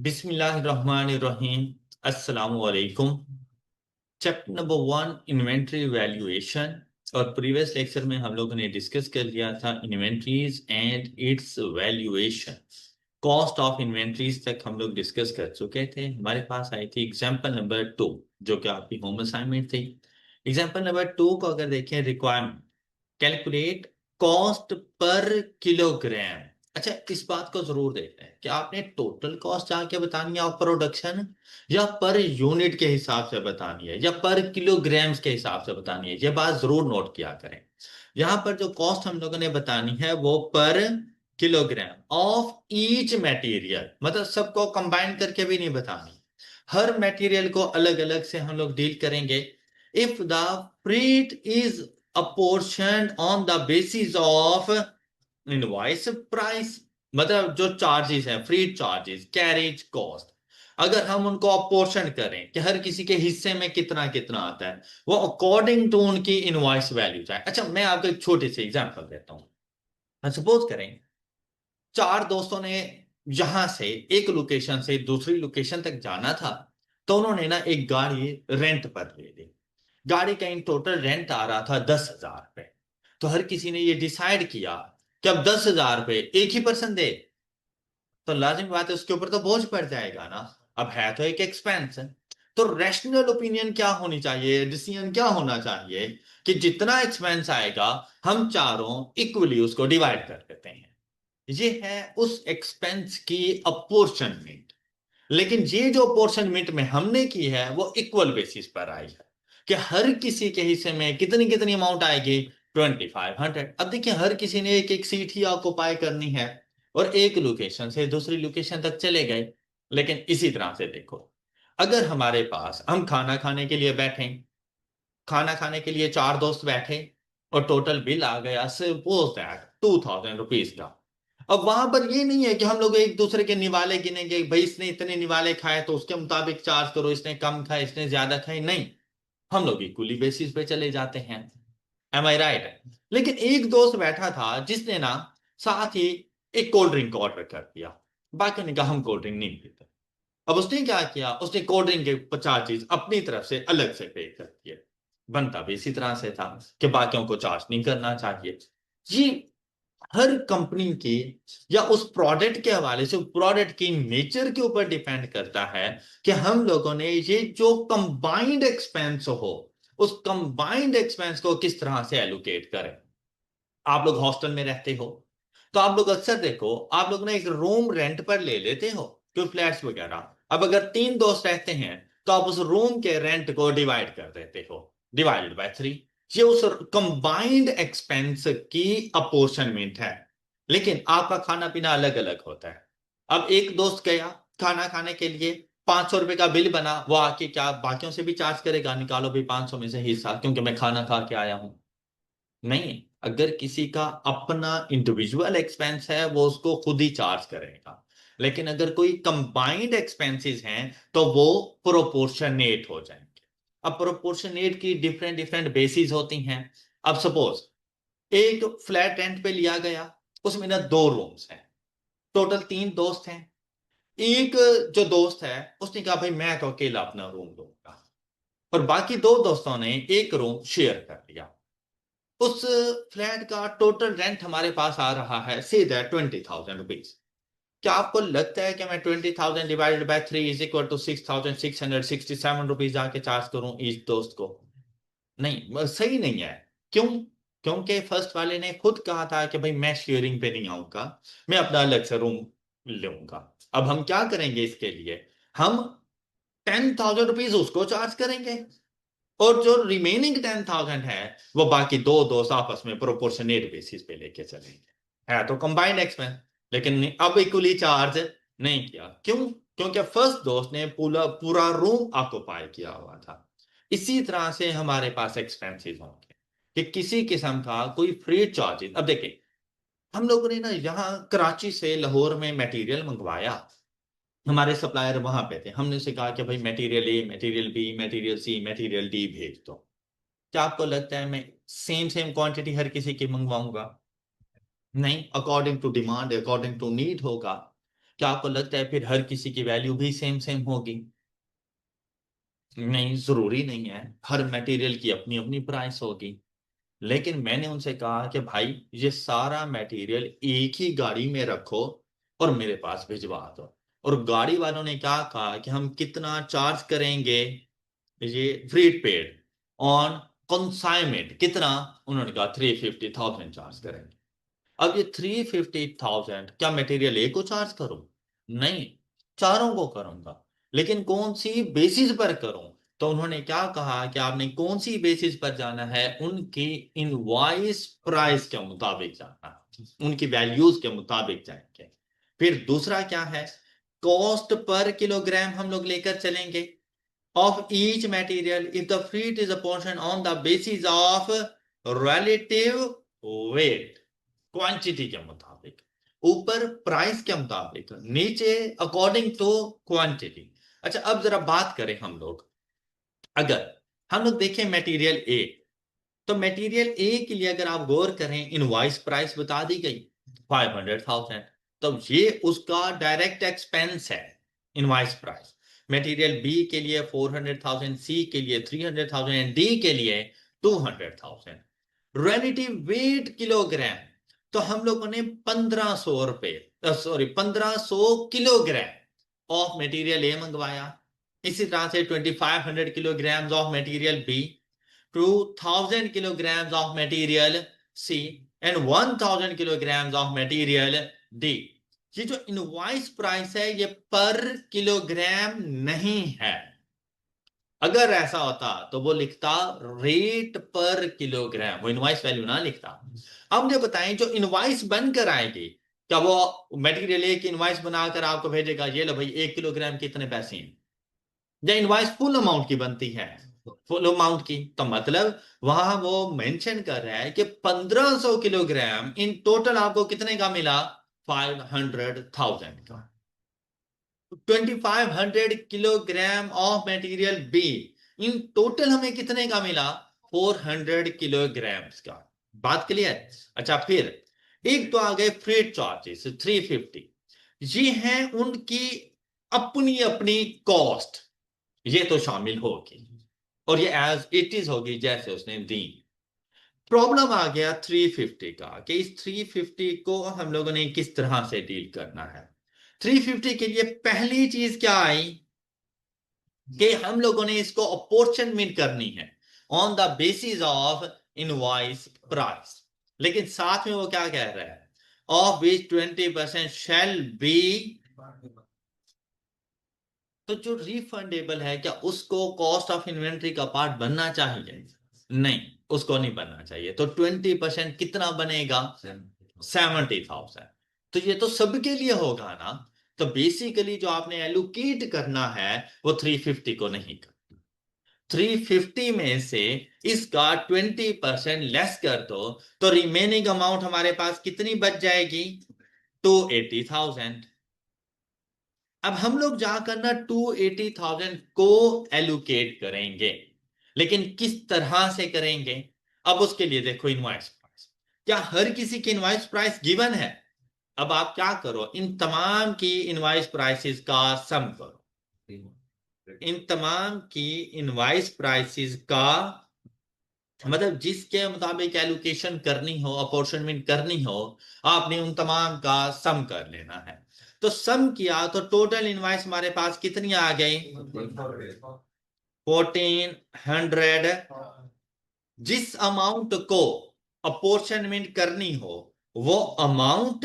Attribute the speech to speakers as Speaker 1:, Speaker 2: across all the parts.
Speaker 1: बिस्मिल्लाहिर्रहमानिर्रहीम। अस्सलामु अलैकुम। Chapter number 1, inventory valuation. और प्रीवियस लेक्चर में हम लोगों ने डिस्कस कर लिया था inventories and it's valuation. Cost of inventories तक हम लोग डिस्कस कर चुके थे। हमारे पास आई थी एग्जांपल नंबर 2, जो कि आपकी होम असाइनमेंट थी। एग्जांपल नंबर 2 को अगर देखें, requirement calculate cost per kilogram. अच्छा, इस बात को जरूर देखना है कि आपने टोटल कॉस्ट जाके बतानी है ऑफ प्रोडक्शन, या पर यूनिट के हिसाब से बतानी है, या पर किलोग्राम्स के हिसाब से बतानी है। ये बात जरूर नोट किया करें। यहां पर जो कॉस्ट हम लोगों ने बतानी है वो पर किलोग्राम ऑफ ईच मटेरियल, मतलब सबको कंबाइन करके भी नहीं बतानी। हर मटेरियल को अलग अलग से हम लोग डील करेंगे। If the freight is apportioned on the basis of invoice price, मतलब जो चार्जेस हैं, फ्री चार्जेस, कैरेज कॉस्ट, अगर हम उनको अपोर्शन करें कि हर किसी के हिस्से में कितना कितना आता है, वो अकॉर्डिंग टू उनकी इनवॉइस वैल्यू है। अच्छा, मैं आपको एक छोटी सी एग्जांपल देता हूं। सपोज करें चार दोस्तों ने यहां से एक लोकेशन से दूसरी लोकेशन तक जाना था, तो उन्होंने ना एक गाड़ी रेंट पर ले ली। गाड़ी का इन टोटल रेंट आ रहा था 10,000 रुपए। तो हर किसी ने ये डिसाइड किया कि अब 10,000 रुपए एक ही पर्सन दे, तो लाजिम बात है उसके ऊपर तो बोझ पड़ जाएगा ना। अब है तो एक एक्सपेंस है। तो रैशनल ओपिनियन क्या होनी चाहिए, डिसीजन क्या होना चाहिए कि जितना एक्सपेंस आएगा हम चारों इक्वली उसको डिवाइड कर देते हैं। ये है उस एक्सपेंस की अपोर्शनमेंट। लेकिन ये जो अपोर्शनमेंट में हमने की है वो इक्वल बेसिस पर आई है कि हर किसी के हिस्से में कितनी कितनी अमाउंट आएगी, 2500। अब देखिए, हर किसी ने एक एक सीट ही ऑक्युपाई करनी है और एक लोकेशन से दूसरी लोकेशन तक चले गए। लेकिन इसी तरह से देखो, अगर हमारे पास हम खाना खाने के लिए बैठे, खाना खाने के लिए चार दोस्त बैठे और टोटल बिल आ गया सपोज दैट 2,000 रुपीज का। अब वहां पर ये नहीं है कि हम लोग एक दूसरे के निवाले गिनेंगे, भाई इसने इतने निवाले खाए तो उसके मुताबिक चार्ज करो, इसने कम खाए इसने ज्यादा खाए, नहीं। हम लोग इक्वली बेसिस पे चले जाते हैं। एम आई राइट? लेकिन एक दोस्त बैठा था जिसने ना साथ ही एक कोल्ड ड्रिंक का ऑर्डर कर दिया। बाकी ने कहा हम कोल्ड ड्रिंक नहीं पीते। अब उसने क्या किया, उसने कोल्ड ड्रिंक के चार्जेस अपनी तरफ से अलग से पे कर दिए। बनता भी इसी तरह से था कि बाकियों को चार्ज नहीं करना चाहिए। ये हर कंपनी की या उस प्रोडक्ट के हवाले से प्रोडक्ट की नेचर के ऊपर डिपेंड करता है कि हम लोगों ने ये जो कंबाइंड एक्सपेंस हो, उस कंबाइंड एक्सपेंस को किस तरह से एलोकेट करें। आप लोग हॉस्टल में रहते हो तो आप लोग अक्सर देखो, आप लोग ना एक रूम रेंट पर ले लेते हो, कोई फ्लैट्स वगैरह। अब अगर तीन दोस्त रहते हैं तो आप उस रूम के रेंट को डिवाइड कर देते हो, डिवाइडेड बाय 3। ये उस कंबाइंड एक्सपेंस की अपोर्शनमेंट है। लेकिन आपका खाना पीना अलग अलग होता है। अब एक दोस्त गया खाना खाने के लिए, 500 रुपए का बिल बना, वो आके क्या बाकियों से भी चार्ज करेगा, निकालो भी 500 में से हिस्सा क्योंकि मैं खाना खा के आया हूं? नहीं। अगर किसी का अपना इंडिविजुअल एक्सपेंस है वो उसको खुद ही चार्ज करेगा। लेकिन अगर कोई कंबाइंड एक्सपेंसेस हैं तो वो प्रोपोर्शनेट हो जाएंगे। अब प्रोपोर्शनेट की डिफरेंट डिफरेंट बेसिस होती हैं। अब सपोज एक फ्लैट रेंट पे लिया गया, उसमें ना दो रूम्स हैं, टोटल तीन दोस्त हैं। एक जो दोस्त है उसने कहा भाई मैं तो अकेला अपना रूम लूंगा, और बाकी दो दोस्तों ने एक रूम शेयर कर लिया। उस फ्लैट का टोटल रेंट हमारे पास आ रहा है सीधा 20,000 रुपीज। क्या आपको लगता है कि मैं 20,000 divided by 3 is equal to 6,667 rupees जाके चार्ज करूं ईच दोस्त को? नहीं, सही नहीं है। क्यों? क्योंकि फर्स्ट वाले ने खुद कहा था कि भाई मैं शेयरिंग पे नहीं आऊंगा, मैं अपना अलग से रूम लूंगा। अब हम क्या करेंगे इसके लिए, हम 10,000 रुपीज उसको चार्ज करेंगे और जो रिमेनिंग 10,000 है वो बाकी दो दोस्त आपस में प्रोपोर्शनेट बेसिस पे लेके चलेंगे। है तो कंबाइंड एक्सपेंस, लेकिन अब इक्वली चार्ज नहीं किया। क्यों? क्योंकि फर्स्ट दोस्त ने पूरा पूरा रूम ऑक्युपाई किया हुआ था। इसी तरह से हमारे पास एक्सपेंसेस होंगे कि किसी किस्म का कोई फ्री चार्जेस। अब देखिए, हम लोगों ने ना यहाँ कराची से लाहौर में मटेरियल मंगवाया, हमारे सप्लायर वहां पे थे, हमने उसे कहा कि भाई material A, material B, material C, material D भेज दो। क्या आपको लगता है मैं सेम सेम क्वांटिटी हर किसी की मंगवाऊंगा? नहीं, according to demand, according to need होगा। क्या आपको लगता है फिर हर किसी की वैल्यू भी सेम सेम होगी? नहीं, जरूरी नहीं है। हर मटेरियल की अपनी अपनी प्राइस होगी। लेकिन मैंने उनसे कहा कि भाई ये सारा मटेरियल एक ही गाड़ी में रखो और मेरे पास भिजवा दो। और गाड़ी वालों ने क्या कहा कि हम कितना चार्ज करेंगे, ये फ्रीट पेड ऑन कंसाइनमेंट कितना। उन्होंने कहा 350,000 चार्ज करेंगे। अब ये 350,000 क्या मटेरियल ए को चार्ज करूं? नहीं, चारों को करूंगा। लेकिन कौन सी बेसिस पर करूं? तो उन्होंने क्या कहा कि आपने कौन सी बेसिस पर जाना है, उनकी इनवॉइस प्राइस के मुताबिक जाना, उनकी वैल्यूज के मुताबिक जाएंगे। फिर दूसरा क्या है, कॉस्ट पर किलोग्राम हम लोग लेकर चलेंगे of each material if the freight is apportioned on the basis of relative weight, quantity के मुताबिक। ऊपर प्राइस के मुताबिक, नीचे अकॉर्डिंग टू क्वांटिटी। अच्छा, अब जरा बात करें हम लोग, अगर हम लोग देखें मटेरियल ए, तो मटेरियल ए के लिए अगर आप गौर करें, इनवॉइस प्राइस बता दी गई 500,000। तो ये उसका डायरेक्ट एक्सपेंस है, इनवॉइस प्राइस। मटेरियल बी के लिए 400,000, सी के लिए 300,000 एंड डी के लिए 200,000। रिलेटिव वेट किलोग्राम, तो हम लोगों ने 1500 रुपए, sorry 1500 kilogram of material A मंगवाया। इसी तरह से 2500 kilogram of material B, 2,000 kilograms of material C and 1,000 kilograms of material D। ये जो इनवॉइस प्राइस है ये पर किलोग्राम नहीं है। अगर ऐसा होता तो वो लिखता रेट पर किलोग्राम, वो इनवॉइस वैल्यू ना लिखता। अब मुझे बताएं, जो इनवॉइस बनकर आएगी, क्या वो मटेरियल एक इनवॉइस बनाकर आपको भेजेगा, ये लो भाई 1 किलोग्राम के इतने पैसे हैं? या इनवॉइस फुल अमाउंट की बनती है, फुल अमाउंट की? तो मतलब वहां वो मेंशन कर रहा है कि 1500 किलोग्राम इन टोटल आपको कितने का मिला, 500,000 का। 2500 kilogram of material B, in total हमें कितने का मिला, 400 किलोग्राम का। बात क्लियर? अच्छा, फिर एक तो आ गए फ्रेट चार्जेस 350, ये हैं उनकी अपनी अपनी कॉस्ट, ये तो शामिल होगी और ये एज इट इज होगी जैसे उसने दी। प्रॉब्लम आ गया 350 का, कि इस 350 को हम लोगों ने किस तरह से डील करना है। 350 के लिए पहली चीज क्या आई कि हम लोगों ने इसको अपॉर्चनमेंट करनी है on the basis of invoice price. लेकिन साथ में वो क्या कह रहा है, ऑफ विच 20% शैल बी, तो जो रिफंडेबल है क्या उसको कॉस्ट ऑफ इन्वेंट्री का पार्ट बनना चाहिए? नहीं, उसको नहीं बनना चाहिए। तो 20% कितना बनेगा, 70,000। तो ये तो सबके लिए होगा ना। तो बेसिकली जो आपने एलोकेट करना है वो 350 को नहीं करना। 350 में से इसका 20% लेस कर दो, तो रिमेनिंग अमाउंट हमारे पास कितनी बच जाएगी, 280,000। अब हम लोग जाकर ना 280,000 को एलोकेट करेंगे, लेकिन किस तरह से करेंगे? अब उसके लिए देखो इनवॉइस प्राइस, क्या हर किसी की इनवॉइस प्राइस गिवन है? अब आप क्या करो, इन तमाम की इनवॉइस प्राइसेस का सम करो। इन तमाम की इनवॉइस प्राइसेस का मतलब जिसके मुताबिक एलोकेशन करनी हो, अपॉर्चनमेंट करनी हो, आपने उन तमाम का सम कर लेना है। तो सम किया तो टोटल इनवॉइस हमारे पास कितनी आ गई, 1400। जिस अमाउंट को अपॉर्चनमेंट करनी हो वो अमाउंट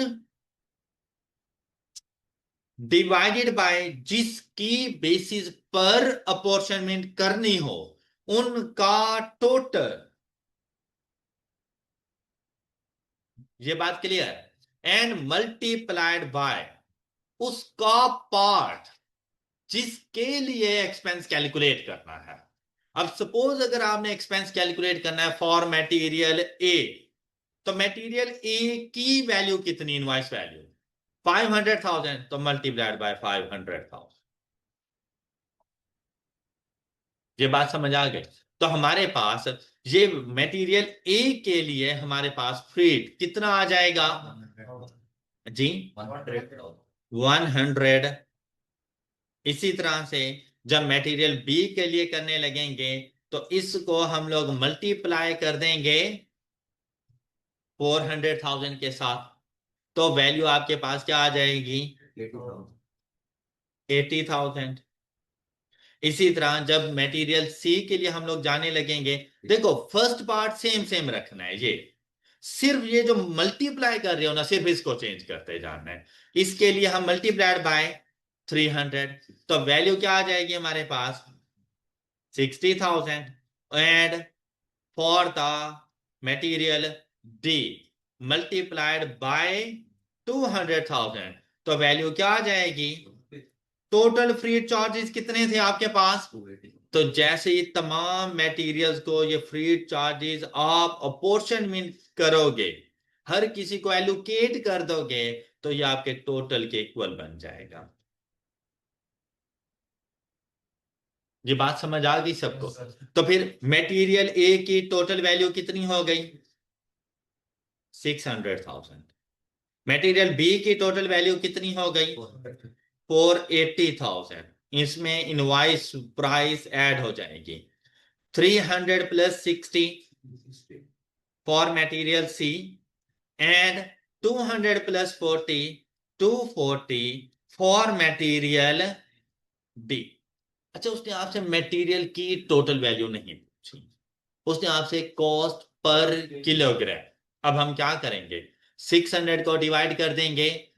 Speaker 1: डिवाइडेड बाय जिसकी बेसिस पर अपॉर्चनमेंट करनी हो उनका टोटल। ये बात क्लियर? एंड मल्टीप्लाइड बाय उसका पार्ट जिसके लिए एक्सपेंस कैलकुलेट करना है। अब सपोज अगर आपने एक्सपेंस कैलकुलेट करना है फॉर मटेरियल ए, तो मटेरियल ए की वैल्यू कितनी, इनवॉइस वैल्यू 500,000, तो मल्टीप्लाइड बाय 500,000। ये बात समझ आ गई? तो हमारे पास ये मटेरियल ए के लिए हमारे पास फ्रीट कितना आ जाएगा जी, 100। इसी तरह से जब मटेरियल बी के लिए करने लगेंगे तो इसको हम लोग मल्टीप्लाई कर देंगे 400,000 के साथ, तो वैल्यू आपके पास क्या आ जाएगी? 80,000। इसी तरह जब मटेरियल सी के लिए हम लोग जाने लगेंगे, देखो फर्स्ट पार्ट सेम सेम रखना है, ये सिर्फ ये जो मल्टीप्लाई कर रहे हो ना, सिर्फ इसको चेंज करते जाना है। इसके लिए हम मल्टीप्लाइड बाय 300, तो वैल्यू क्या आ जाएगी हमारे पास? 60,000। And for the material D multiplied by 200,000, तो वैल्यू क्या आ जाएगी? टोटल फ्री चार्जेस कितने थे आपके पास? तो जैसे ही तमाम मटेरियल्स को ये फ्री चार्जेस आप अपोर्शनमेंट करोगे, हर किसी को एलोकेट कर दोगे, तो ये आपके टोटल के इक्वल बन जाएगा। ये बात समझ आ गई सबको? तो फिर मटेरियल ए की टोटल वैल्यू कितनी हो गई? 600,000। मटेरियल बी की टोटल वैल्यू कितनी हो गई? 480,000। इसमें इनवॉइस प्राइस ऐड हो जाएगी। 300 plus 60 for material C and 200 plus 40 240 for material D. अच्छा, उसने आपसे मटेरियल की टोटल वैल्यू नहीं पूछी, उसने आपसे कॉस्ट पर किलोग्राम। अब हम क्या करेंगे? 600 को डिवाइड कर देंगे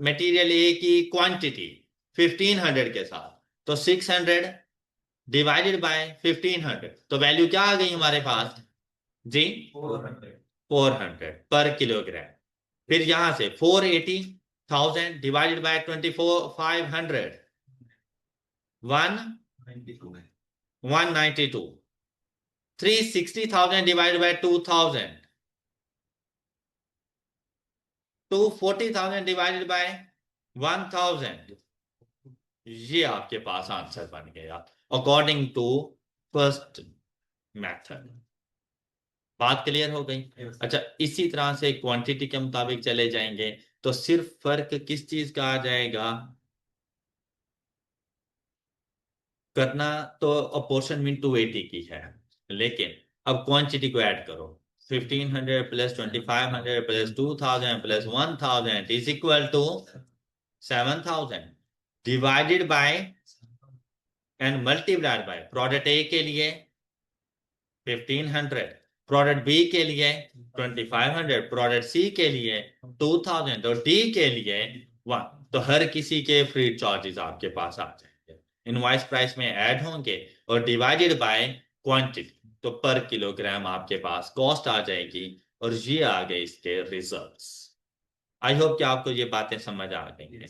Speaker 1: मटेरियल ए की क्वांटिटी 1500 के साथ, तो 600 डिवाइडेड बाय 1500, तो वैल्यू क्या आ गई हमारे पास जी? 400 पर किलोग्राम। फिर यहां से 480,000 divided by 24,500 192। 360,000 divided by 2000 240,000 divided by 1000। ये आपके पास आंसर बन गया अकॉर्डिंग टू फर्स्ट मेथड। बात क्लियर हो गई? अच्छा, इसी तरह से क्वांटिटी के मुताबिक चले जाएंगे तो सिर्फ फर्क किस चीज का आ जाएगा? करना तो अपोर्शनमेंट 280 की है, लेकिन अब क्वांटिटी को ऐड करो। 1500 plus 2500 plus 2000 plus 1000 is equal to 7000 divided by and multiplied by product A के लिए 1500, प्रोडक्ट बी के लिए 2500, प्रोडक्ट सी के लिए 2000 और डी के लिए 1। तो हर किसी के फ्री चार्जेस आपके पास आ जाएंगे, इनवॉइस प्राइस में ऐड होंगे और डिवाइडेड बाय क्वांटिटी, तो पर किलोग्राम आपके पास कॉस्ट आ जाएगी। और ये आ गए इसके रिजल्ट्स। आई होप कि आपको ये बातें समझ आ गई हैं।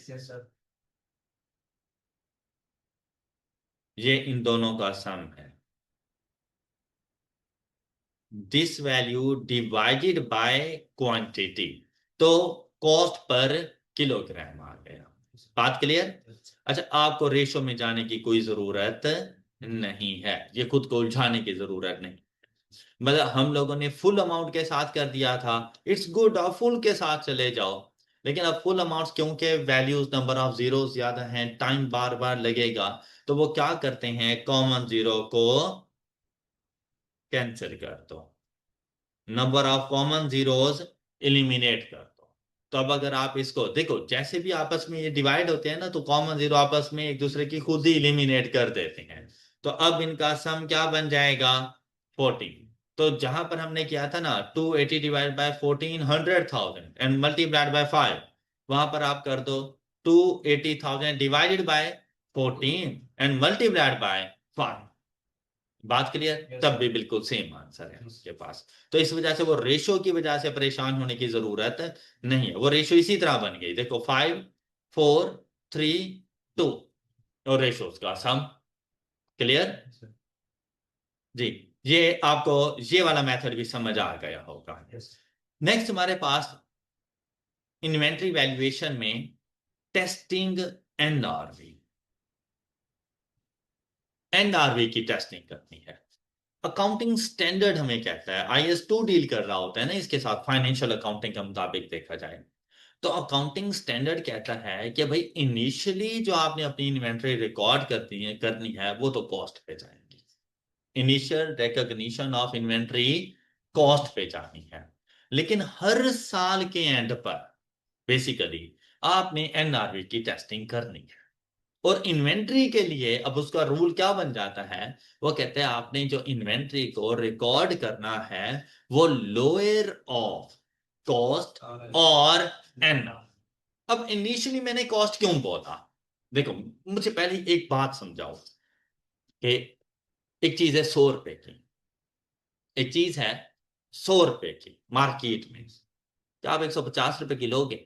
Speaker 1: ये इन दोनों का सम है। This value divided by quantity, तो कॉस्ट पर किलोग्राम आ गया। बात क्लियर? अच्छा, आपको रेशो में जाने की कोई जरूरत नहीं है, ये खुद को उलझाने की जरूरत नहीं। मतलब हम लोगों ने फुल अमाउंट के साथ कर दिया था, इट्स गुड, आप फुल के साथ चले जाओ। लेकिन अब फुल अमाउंट क्योंकि वैल्यूज नंबर ऑफ जीरो ज्यादा हैं, टाइम बार बार लगेगा, तो वो क्या करते हैं, कॉमन जीरो को कैंसिल कर दो, number of common zeros eliminate कर दो। तो अब अगर आप इसको देखो, जैसे भी आपस में ये डिवाइड होते हैं ना, तो कॉमन जीरो आपस में एक दूसरे की खुद ही एलिमिनेट कर देते हैं। तो अब इनका सम क्या बन जाएगा? 14। तो जहां पर हमने किया था ना 280 divide by 1400,000 and multiplied bye 5, वहां पर आप कर दो 280,000 divided by 14 and multiplied bye 5। बात क्लियर? तब भी बिल्कुल सेम आंसर है उसके पास। तो इस वजह से वो रेशो की वजह से परेशान होने की जरूरत नहीं है। वो रेशो इसी तरह बन गई, देखो 5 4 3 2 और रेशो का सम। क्लियर जी? ये आपको ये वाला मेथड भी समझ आ गया होगा। नेक्स्ट हमारे पास इन्वेंट्री वैल्यूएशन में टेस्टिंग एनआरवी। एनआरवी की टेस्टिंग करनी है। अकाउंटिंग स्टैंडर्ड हमें कहता है, IS2 डील कर रहा होता है ना इसके साथ, फाइनेंशियल अकाउंटिंग के मुताबिक देखा जाए तो अकाउंटिंग स्टैंडर्ड कहता है कि भाई इनिशियली जो आपने अपनी इन्वेंट्री रिकॉर्ड करनी है वो तो कॉस्ट पे जाएगी। Initial recognition of inventory cost पे जानी है, लेकिन हर साल के एंड पर बेसिकली आपने एनआरवी की टेस्टिंग करनी है। और इन्वेंट्री के लिए अब उसका रूल क्या बन जाता है, वो कहते हैं आपने जो इन्वेंट्री को रिकॉर्ड करना है वो लोअर ऑफ कॉस्ट और एन। अब इनिशियली मैंने कॉस्ट क्यों बोला, देखो मुझे पहले एक बात समझाओ कि एक चीज है 100 रुपए की, एक चीज है 100 रुपए की मार्केट में, क्या आप 150 रुपए की लोगे?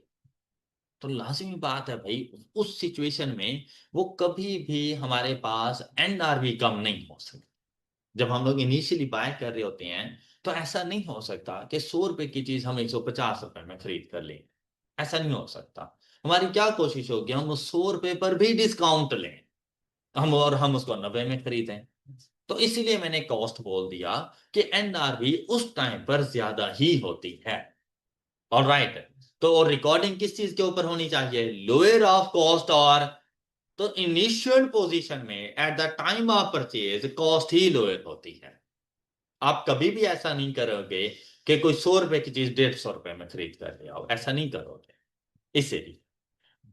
Speaker 1: तो लाजिमी बात है भाई उस सिचुएशन में वो कभी भी हमारे पास एनआरवी कम नहीं हो सकता। जब हम लोग इनिशियली बाय कर रहे होते हैं तो ऐसा नहीं हो सकता कि 100 रुपए की चीज हम 150 रुपए में खरीद कर लें, ऐसा नहीं हो सकता। हमारी क्या कोशिश होगी, हम उस 100 रुपए पर भी डिस्काउंट लें, हम उसको 90 में खरीदें। तो इसीलिए मैंने कॉस्ट बोल दिया कि एनआरवी उस टाइम पर ज्यादा ही होती है। ऑलराइट, तो रिकॉर्डिंग किस चीज के ऊपर होनी चाहिए, लोअर ऑफ कॉस्ट और, तो इनिशियल पोजीशन में at the time of purchase cost he lower होती है। आप कभी भी ऐसा नहीं करोगे कि कोई 100 रुपए की चीज 150 रुपए में खरीद कर ले आओ, ऐसा नहीं करोगे। इसीलिए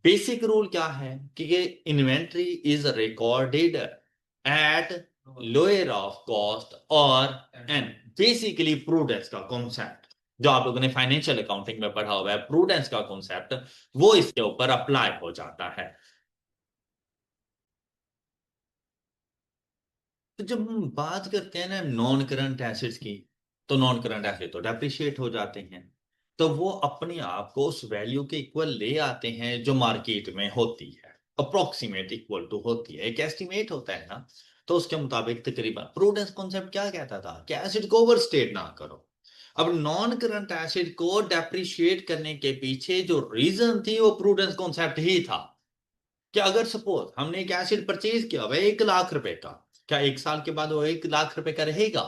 Speaker 1: बेसिक रूल क्या है कि inventory is recorded at lower of cost और एन, बेसिकली प्रूडेंस का कॉन्सेप्ट जो आप लोगों ने फाइनेंशियल अकाउंटिंग में पढ़ा हुआ है, प्रूडेंस का कॉन्सेप्ट वो इसके ऊपर अप्लाई हो जाता है। तो जब हम बात करते हैं ना नॉन करंट एसेट्स की, तो नॉन करंट एसेट तो डेप्रिशिएट हो जाते हैं, तो वो अपने आप को उस वैल्यू के इक्वल ले आते हैं जो मार्केट में होती है, अप्रोक्सीमेट इक्वल टू होती है, एक एस्टिमेट होता है ना। तो उसके मुताबिक तकरीबन प्रूडेंस कॉन्सेप्ट क्या कहता था कि एसेट को ओवरस्टेट ना करो। अब नॉन करंट एसेट को डेप्रिशिएट करने के पीछे जो रीजन थी वो प्रूडेंस कॉन्सेप्ट ही था कि अगर सपोज हमने एक एसिड परचेज किया हुआ 1 लाख रुपए का, क्या 1 साल के बाद वो 1 लाख रुपए का रहेगा?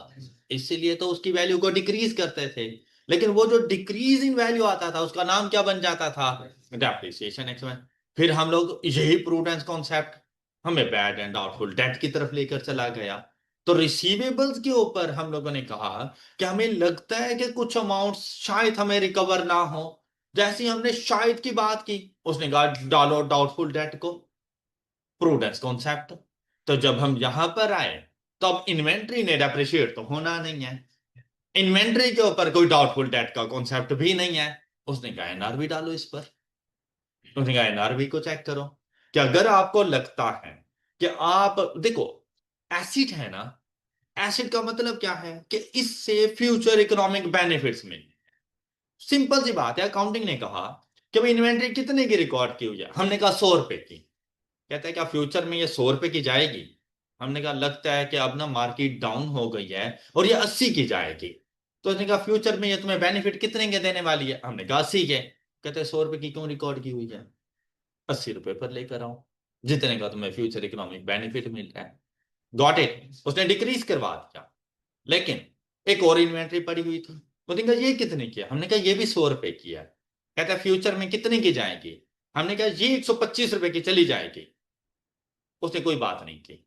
Speaker 1: इसीलिए तो उसकी वैल्यू को डिक्रीज करते थे, लेकिन वो जो डिक्रीज इन वैल्यू आता था उसका नाम क्या बन जाता था, डेप्रिसिएशन एक्सपेंस। फिर हम लोग यही प्रूडेंस कॉन्सेप्ट हमें बैड एंड डाउटफुल डेट की तरफ लेकर चला गया। तो रिसीवेबल्स के ऊपर हम लोगों ने कहा कि हमें लगता है कि कुछ अमाउंट शायद हमें रिकवर ना हो, जैसे ही हमने शायद की बात की उसने कहा डालो डाउटफुल डेट को, प्रूडेंस कॉन्सेप्ट। तो जब हम यहां पर आए तो अब इन्वेंट्री ने डेप्रिशिएट तो होना नहीं है, इन्वेंट्री के ऊपर कोई डाउटफुल डेट का कॉन्सेप्ट भी नहीं है। उसने कहा एनआरवी डालो इस पर, उसने कहा एनआरवी को चेक करो कि अगर आपको लगता है कि आप देखो एसिड है ना, एसिड का मतलब क्या है कि इससे फ्यूचर इकोनॉमिक बेनिफिट्स मिले। सिंपल सी बात है, अकाउंटिंग ने कहा कि भाई इन्वेंट्री कितने की रिकॉर्ड की हुई है, हमने कहा 100 रुपए की। कहता है क्या फ्यूचर में ये 100 रुपए की जाएगी? हमने कहा लगता है कि अब ना मार्केट डाउन हो गई है और ये 80 की जाएगी। तो उसने कहा फ्यूचर में ये तुम्हें बेनिफिट कितने के देने वाली है? हमने कहा 80 के। कहते हैं 100 रुपए की क्यों रिकॉर्ड की हुई है, 80 रुपए पर लेकर आओ, जितने का तुम्हें फ्यूचर इकोनॉमिक बेनिफिट मिल रहा है। गॉट इट, उसने डिक्रीज करवा दिया। लेकिन एक और इन्वेंट्री पड़ी हुई थी, उसने कहा ये कितने की है? हमने कहा ये भी 100 रुपए की है। कहता है फ्यूचर में कितने की जाएगी? हमने कहा ये 125 रुपए की चली जाएगी। उसने कोई बात नहीं की,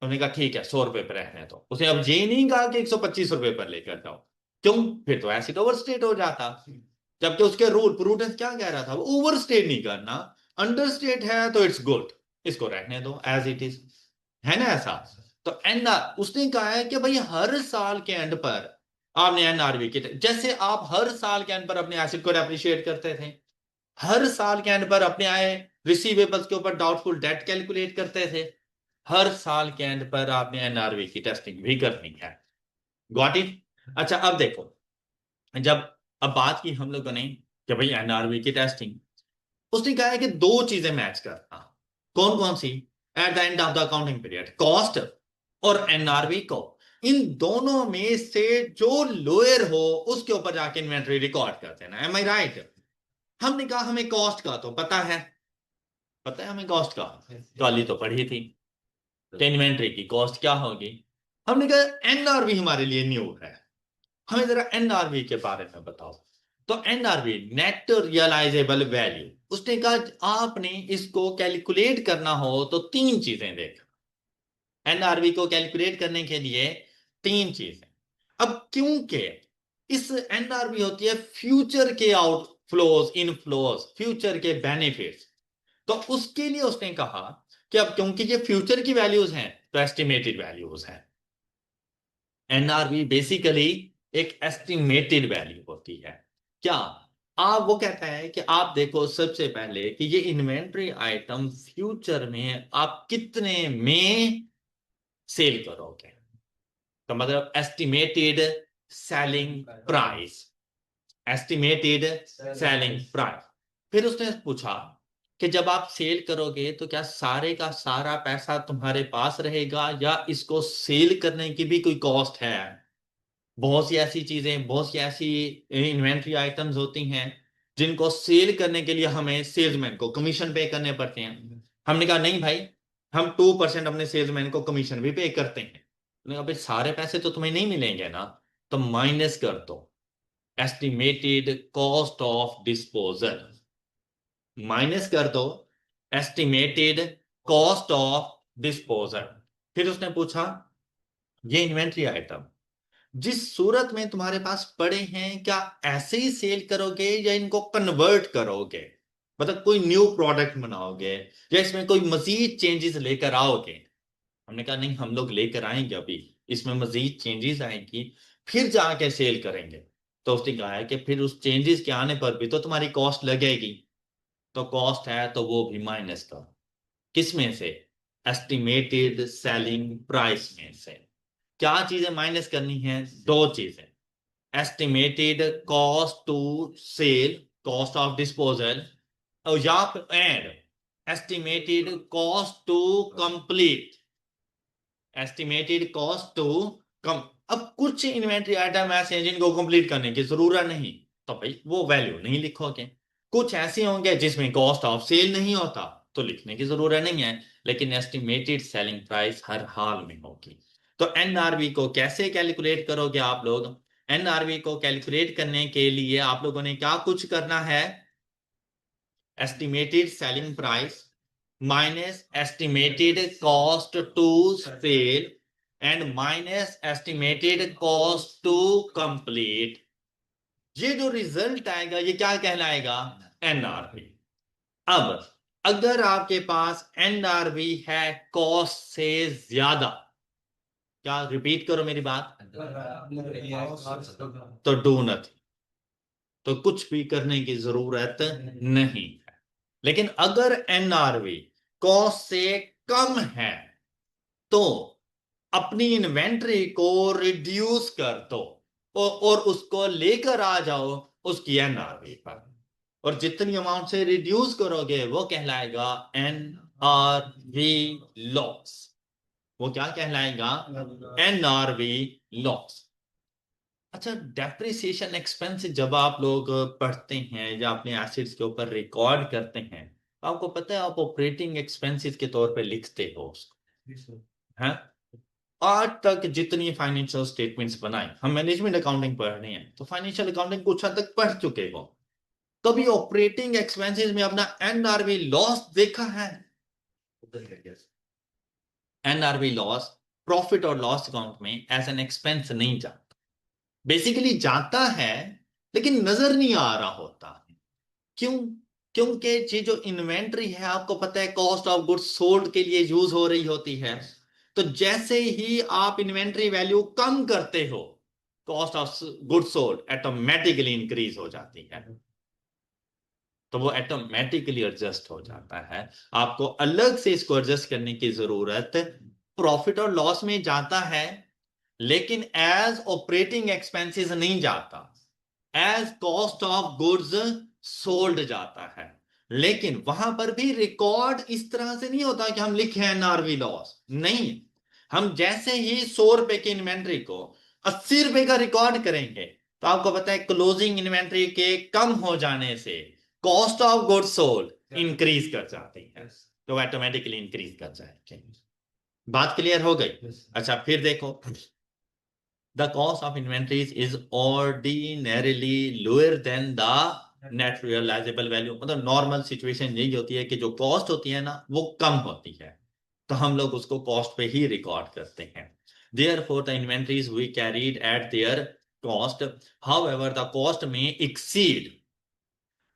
Speaker 1: उसने कहा ठीक है 100 रुपए पर रहने दो। उसने अब ये नहीं कहा कि 125 रुपए पर लेकर जाओ, क्यों? फिर तो एसिड ओवरस्टेट हो जाता। जबकि उसके रूल प्रूडेंस क्या कह रहा था, वो ओवरस्टेट नहीं करना, अंडरस्टेट है तो इट्स गुड, इसको रहने दो एज इट इज, है ना ऐसा। तो एन उसने कहा है कि भाई हर साल के एंड पर आपने एनआरवी के, जैसे आप हर साल के एंड पर अपने एसिड को अप्रिशिएट करते थे, हर साल के एंड पर अपने आए रिसीवेबल्स के ऊपर डाउटफुल डेट कैलकुलेट करते थे, हर साल के एंड पर आपने एनआरवी की टेस्टिंग भी करनी है। Got it? अच्छा अब देखो, जब अब बात की हम लोगों ने कि भाई एनआरवी की टेस्टिंग, उसने कहा है कि दो चीजें मैच करना। कौन कौन सी? At the end of the accounting period cost और एनआरवी को, इन दोनों में से जो लोअर हो उसके ऊपर जाके इन्वेंट्री रिकॉर्ड कर देना। एम आई राइट? हमने कहा हमें कॉस्ट का तो पता है, पता है हमें कॉस्ट का, कल ही तो पढ़ी थी। तो इन्वेंट्री की कॉस्ट क्या होगी? हमने कहा एनआरवी हमारे लिए न्यू है, हमें जरा एनआरवी के बारे में बताओ। तो एनआरवी नेट रियलाइजेबल वैल्यू, उसने कहा आपने इसको कैलकुलेट करना हो तो तीन चीजें देखो। एनआरवी को कैलकुलेट करने के लिए तीन चीजें। अब क्योंकि इस एनआरवी होती है फ्यूचर के आउटफ्लोज, इनफ्लोज, फ्यूचर के बेनिफिट्स, तो उसके लिए उसने कहा कि अब क्योंकि ये फ्यूचर की वैल्यूज हैं तो एस्टिमेटेड वैल्यूज हैं। एनआरवी बेसिकली एक एस्टिमेटेड वैल्यू होती है। क्या आप, वो कहता है कि आप देखो सबसे पहले कि ये इन्वेंट्री आइटम फ्यूचर में आप कितने में सेल करोगे, तो मतलब estimated selling price, estimated selling price. फिर उसने पूछा कि जब आप सेल करोगे तो क्या सारे का सारा पैसा तुम्हारे पास रहेगा या इसको सेल करने की भी कोई कॉस्ट है। बहुत सी ऐसी चीजें, बहुत सी ऐसी इन्वेंट्री आइटम्स होती हैं जिनको सेल करने के लिए हमें सेल्समैन को कमीशन पे करने पड़ते हैं। हमने कहा नहीं भाई, हम 2% अपने सेल्समैन को कमीशन भी पे करते हैं। हमने कहा भाई सारे पैसे तो तुम्हें नहीं मिलेंगे ना, तो माइनस कर दो estimated cost of disposal, minus कर दो एस्टिमेटेड कॉस्ट ऑफ डिस्पोजल। फिर उसने पूछा ये इन्वेंट्री आइटम जिस सूरत में तुम्हारे पास पड़े हैं क्या ऐसे ही सेल करोगे या इनको कन्वर्ट करोगे, मतलब कोई न्यू प्रोडक्ट बनाओगे या इसमें कोई मजीद चेंजेस लेकर आओगे। हमने कहा नहीं, हम लोग लेकर आएंगे, अभी इसमें मजीद चेंजेस आएंगी फिर जाके सेल करेंगे। तो उसने कहा है कि फिर उस चेंजेस के आने पर भी तो तुम्हारी कॉस्ट लगेगी, तो कॉस्ट है तो वो भी माइनस करो। किस में से, एस्टिमेटेड सेलिंग प्राइस में से। क्या चीजें माइनस करनी है, दो चीजें, estimated cost to sell, cost of disposal, और या and estimated cost to complete, estimated cost to come. अब कुछ इन्वेंट्री आइटम ऐसे हैं जिनको कंप्लीट करने की जरूरत नहीं, तो भाई वो वैल्यू नहीं लिखोगे। कुछ ऐसे होंगे जिसमें कॉस्ट ऑफ सेल नहीं होता, तो लिखने की जरूरत नहीं है, लेकिन एस्टिमेटेड सेलिंग प्राइस हर हाल में होगी। तो एनआरवी को कैसे कैलकुलेट करोगे आप लोग। एनआरवी को कैलकुलेट करने के लिए आप लोगों ने क्या कुछ करना है, estimated selling price minus estimated cost to sell and minus estimated cost to complete. ये जो रिजल्ट आएगा ये क्या कहलाएगा, एनआरवी। अब अगर आपके पास एनआरवी है कॉस्ट से ज्यादा, क्या रिपीट करो मेरी बात, तो डू नथिंग, तो कुछ भी करने की जरूरत नहीं है। लेकिन अगर एनआरवी कॉस्ट से कम है तो अपनी इन्वेंट्री को रिड्यूस कर दो और उसको लेकर आ जाओ उसकी एनआरवी पर, और जितनी अमाउंट से रिड्यूस करोगे वो कहलाएगा एनआरवी लॉस। वो क्या कहलाएगा, एनआरवी लॉस। अच्छा, डेप्रिसिएशन एक्सपेंस जब आप लोग पढ़ते हैं या अपने एसेट्स के ऊपर रिकॉर्ड करते हैं, तो आपको पता है आप ऑपरेटिंग एक्सपेंसेस के तौर पे लिखते हो उसको, हैं। आज तक जितनी फाइनेंशियल स्टेटमेंट्स बनाए, हम मैनेजमेंट अकाउंटिंग पढ़ रहे हैं तो फाइनेंशियल अकाउंटिंग कुछ हद तक पढ़ चुके हो, कभी ऑपरेटिंग एक्सपेंसेस में अपना एनआरवी लॉस देखा है। एनआरवी लॉस प्रॉफिट और लॉस अकाउंट में एज एन एक्सपेंस नहीं जाता, बेसिकली जाता है लेकिन नजर नहीं आ रहा होता। क्यों, क्योंकि ये जो इन्वेंट्री है आपको पता है कॉस्ट ऑफ गुड्स सोल्ड के लिए यूज हो रही होती है, तो जैसे ही आप इन्वेंट्री वैल्यू कम करते हो cost of goods sold automatically increase हो जाती है, तो वो ऑटोमेटिकली एडजस्ट हो जाता है। आपको अलग से इसको एडजस्ट करने की जरूरत, प्रॉफिट और लॉस में जाता है लेकिन एज ऑपरेटिंग एक्सपेंसेस नहीं जाता, as cost of goods sold जाता है। लेकिन वहां पर भी रिकॉर्ड इस तरह से नहीं होता कि हम लिखे एनआरवी लॉस, नहीं, हम जैसे ही 100 रुपए की इन्वेंट्री को 80 रुपए का रिकॉर्ड करेंगे तो आपको पता है क्लोजिंग इन्वेंट्री के कम हो जाने से cost of goods sold increase कर जाती है, तो ऑटोमेटिकली इंक्रीज कर जाएगी। बात क्लियर हो गई। अच्छा फिर देखो, the cost of inventories is ordinarily lower than the net realisable value. मतलब नॉर्मल सिचुएशन यही होती है कि जो कॉस्ट होती है ना वो कम होती है, तो हम लोग उसको कॉस्ट पे ही रिकॉर्ड करते हैं। Therefore, the inventories we carried at their cost, however, the cost may exceed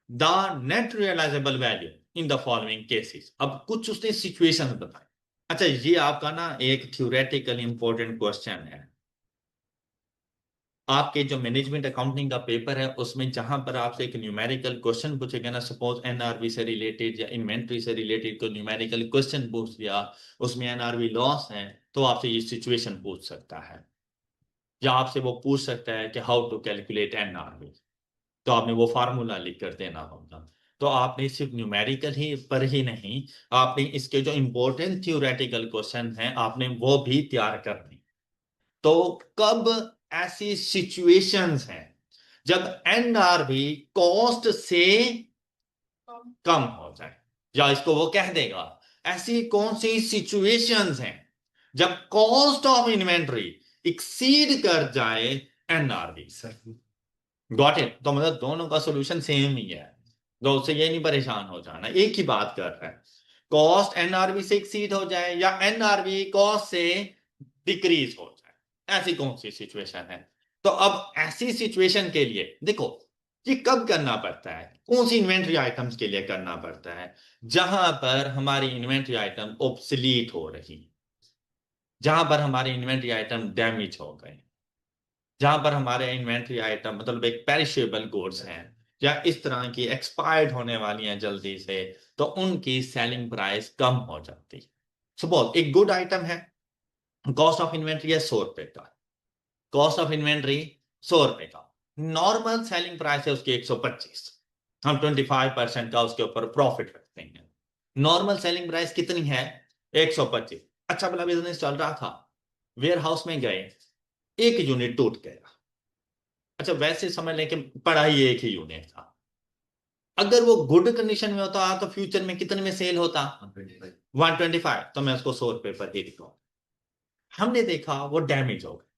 Speaker 1: the net realizable value in the following cases। अब कुछ उसने सिचुएशन बताए। अच्छा, ये आपका ना एक थ्योरेटिकल इंपॉर्टेंट क्वेश्चन है। आपके जो मैनेजमेंट अकाउंटिंग का पेपर है उसमें जहां पर आपसे एक न्यूमेरिकल क्वेश्चन पूछेगा ना, सपोज एनआरवी से रिलेटेड या इन्वेंट्री से रिलेटेड कोई न्यूमेरिकल क्वेश्चन पूछ दिया, उसमें एनआरवी लॉस है, तो आपसे ये सिचुएशन पूछ सकता है, या आपसे वो पूछ सकता है कि हाउ टू कैलकुलेट एनआरवी, तो आपने वो फार्मूला लिख कर देना होगा। तो आपने सिर्फ न्यूमेरिकल ही पर ही नहीं, आपने इसके जो इंपॉर्टेंट थ्योरेटिकल क्वेश्चन हैं आपने वो भी तैयार करने। तो कब ऐसी सिचुएशंस हैं जब एनआरवी कॉस्ट से कम हो जाए, या इसको वो कह देगा ऐसी कौन सी सिचुएशंस हैं जब कॉस्ट ऑफ इन्वेंट्री एक्सीड कर जाए एनआरवी। Got it? तो मतलब दोनों का सॉल्यूशन सेम ही है, तो उससे ये नहीं परेशान हो जाना, एक ही बात कर रहा है। कॉस्ट एनआरवी से एक्सीड हो जाए या एनआरवी कॉस्ट से डिक्रीज हो जाए, ऐसी कौन सी सिचुएशन है। तो अब ऐसी सिचुएशन के लिए देखो ये कब करना पड़ता है, कौन सी इन्वेंट्री आइटम्स के लिए करना पड़ता है, जहां पर हमारी इन्वेंट्री आइटम ऑब्सलीट हो रही, जहां पर हमारे इन्वेंट्री आइटम डैमेज हो गए, जहां पर हमारे इन्वेंट्री आइटम मतलब एक पेरिशेबल गुड्स हैं या इस तरह की एक्सपायर्ड होने वाली हैं जल्दी से, तो उनकी सेलिंग प्राइस कम हो जाती है। सपोज एक गुड आइटम है, कॉस्ट ऑफ इन्वेंट्री है 100 रुपए का, कॉस्ट ऑफ इन्वेंट्री 100 रुपए का, नॉर्मल सेलिंग प्राइस है उसकी 125, हम 25% का उसके ऊपर प्रॉफिट रखते हैं। नॉर्मल सेलिंग प्राइस कितनी है? 125। अच्छा भला बिजनेस चल रहा था, वेयर हाउस में गए, एक यूनिट टूट गया। अच्छा वैसे समझ लें कि पड़ा ही एक ही यूनिट था, अगर वो गुड कंडीशन में होता तो फ्यूचर में कितने में सेल होता? 125। तो मैं उसको 100 रुपए पर ही दिखाऊं। हमने देखा वो डैमेज हो गया।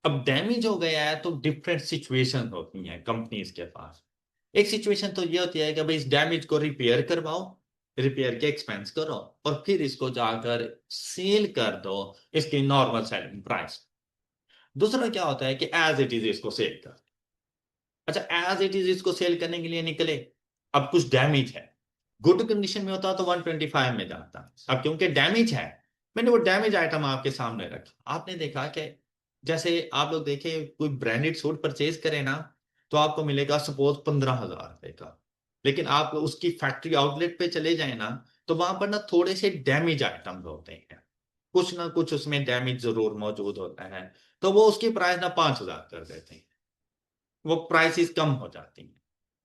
Speaker 1: अब डैमेज हो गया है तो डिफरेंट सिचुएशन होती हैं कंपनीज के पास। एक सिचुएशन तो ये होती है कि भाई इस डैमेज को रिपेयर करवाओ, रिपेयर के एक्सपेंस करो और फिर इसको जाकर सेल कर दो इसकी नॉर्मल सेलिंग प्राइस। दूसरा क्या होता है कि एज इट इज इसको सेल कर। अच्छा एज इट इज इसको सेल करने के लिए निकले, अब कुछ डैमेज है, गुड कंडीशन में होता तो 125 में जाता, अब क्योंकि डैमेज है मैंने वो डैमेज आइटम आपके सामने रखा। आपने देखा कि जैसे आप लोग देखे कोई ब्रांडेड सूट परचेज करें ना, तो आपको मिलेगा सपोज 15,000 रुपए का, लेकिन आप उसकी फैक्ट्री आउटलेट पे चले जाए ना, तो वहां पर ना थोड़े से डैमेज आइटम होते हैं, कुछ ना कुछ उसमें डैमेज जरूर मौजूद होता है, तो वो उसकी प्राइस ना 5,000 कर देते हैं, वो प्राइसेस कम हो जाती हैं।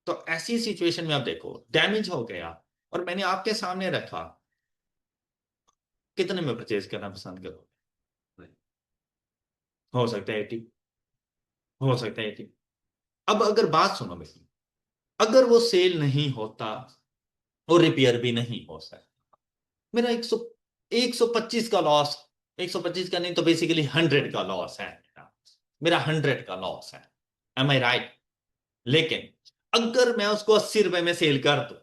Speaker 1: तो ऐसी सिचुएशन में आप देखो डैमेज हो गया और मैंने आपके सामने रखा, कितने में परचेज करना पसंद करोगे? हो सकता है 80, हो सकता है 80। अब अगर बात सुनो मेरी, अगर वो सेल नहीं होता और रिपेयर भी नहीं हो सकता, मेरा 125 का लॉस, 125 का नहीं तो बेसिकली 100 का लॉस है मेरा, मेरा 100 का लॉस है। एम आई राइट? लेकिन अगर मैं उसको 80 रुपए में सेल कर दूं,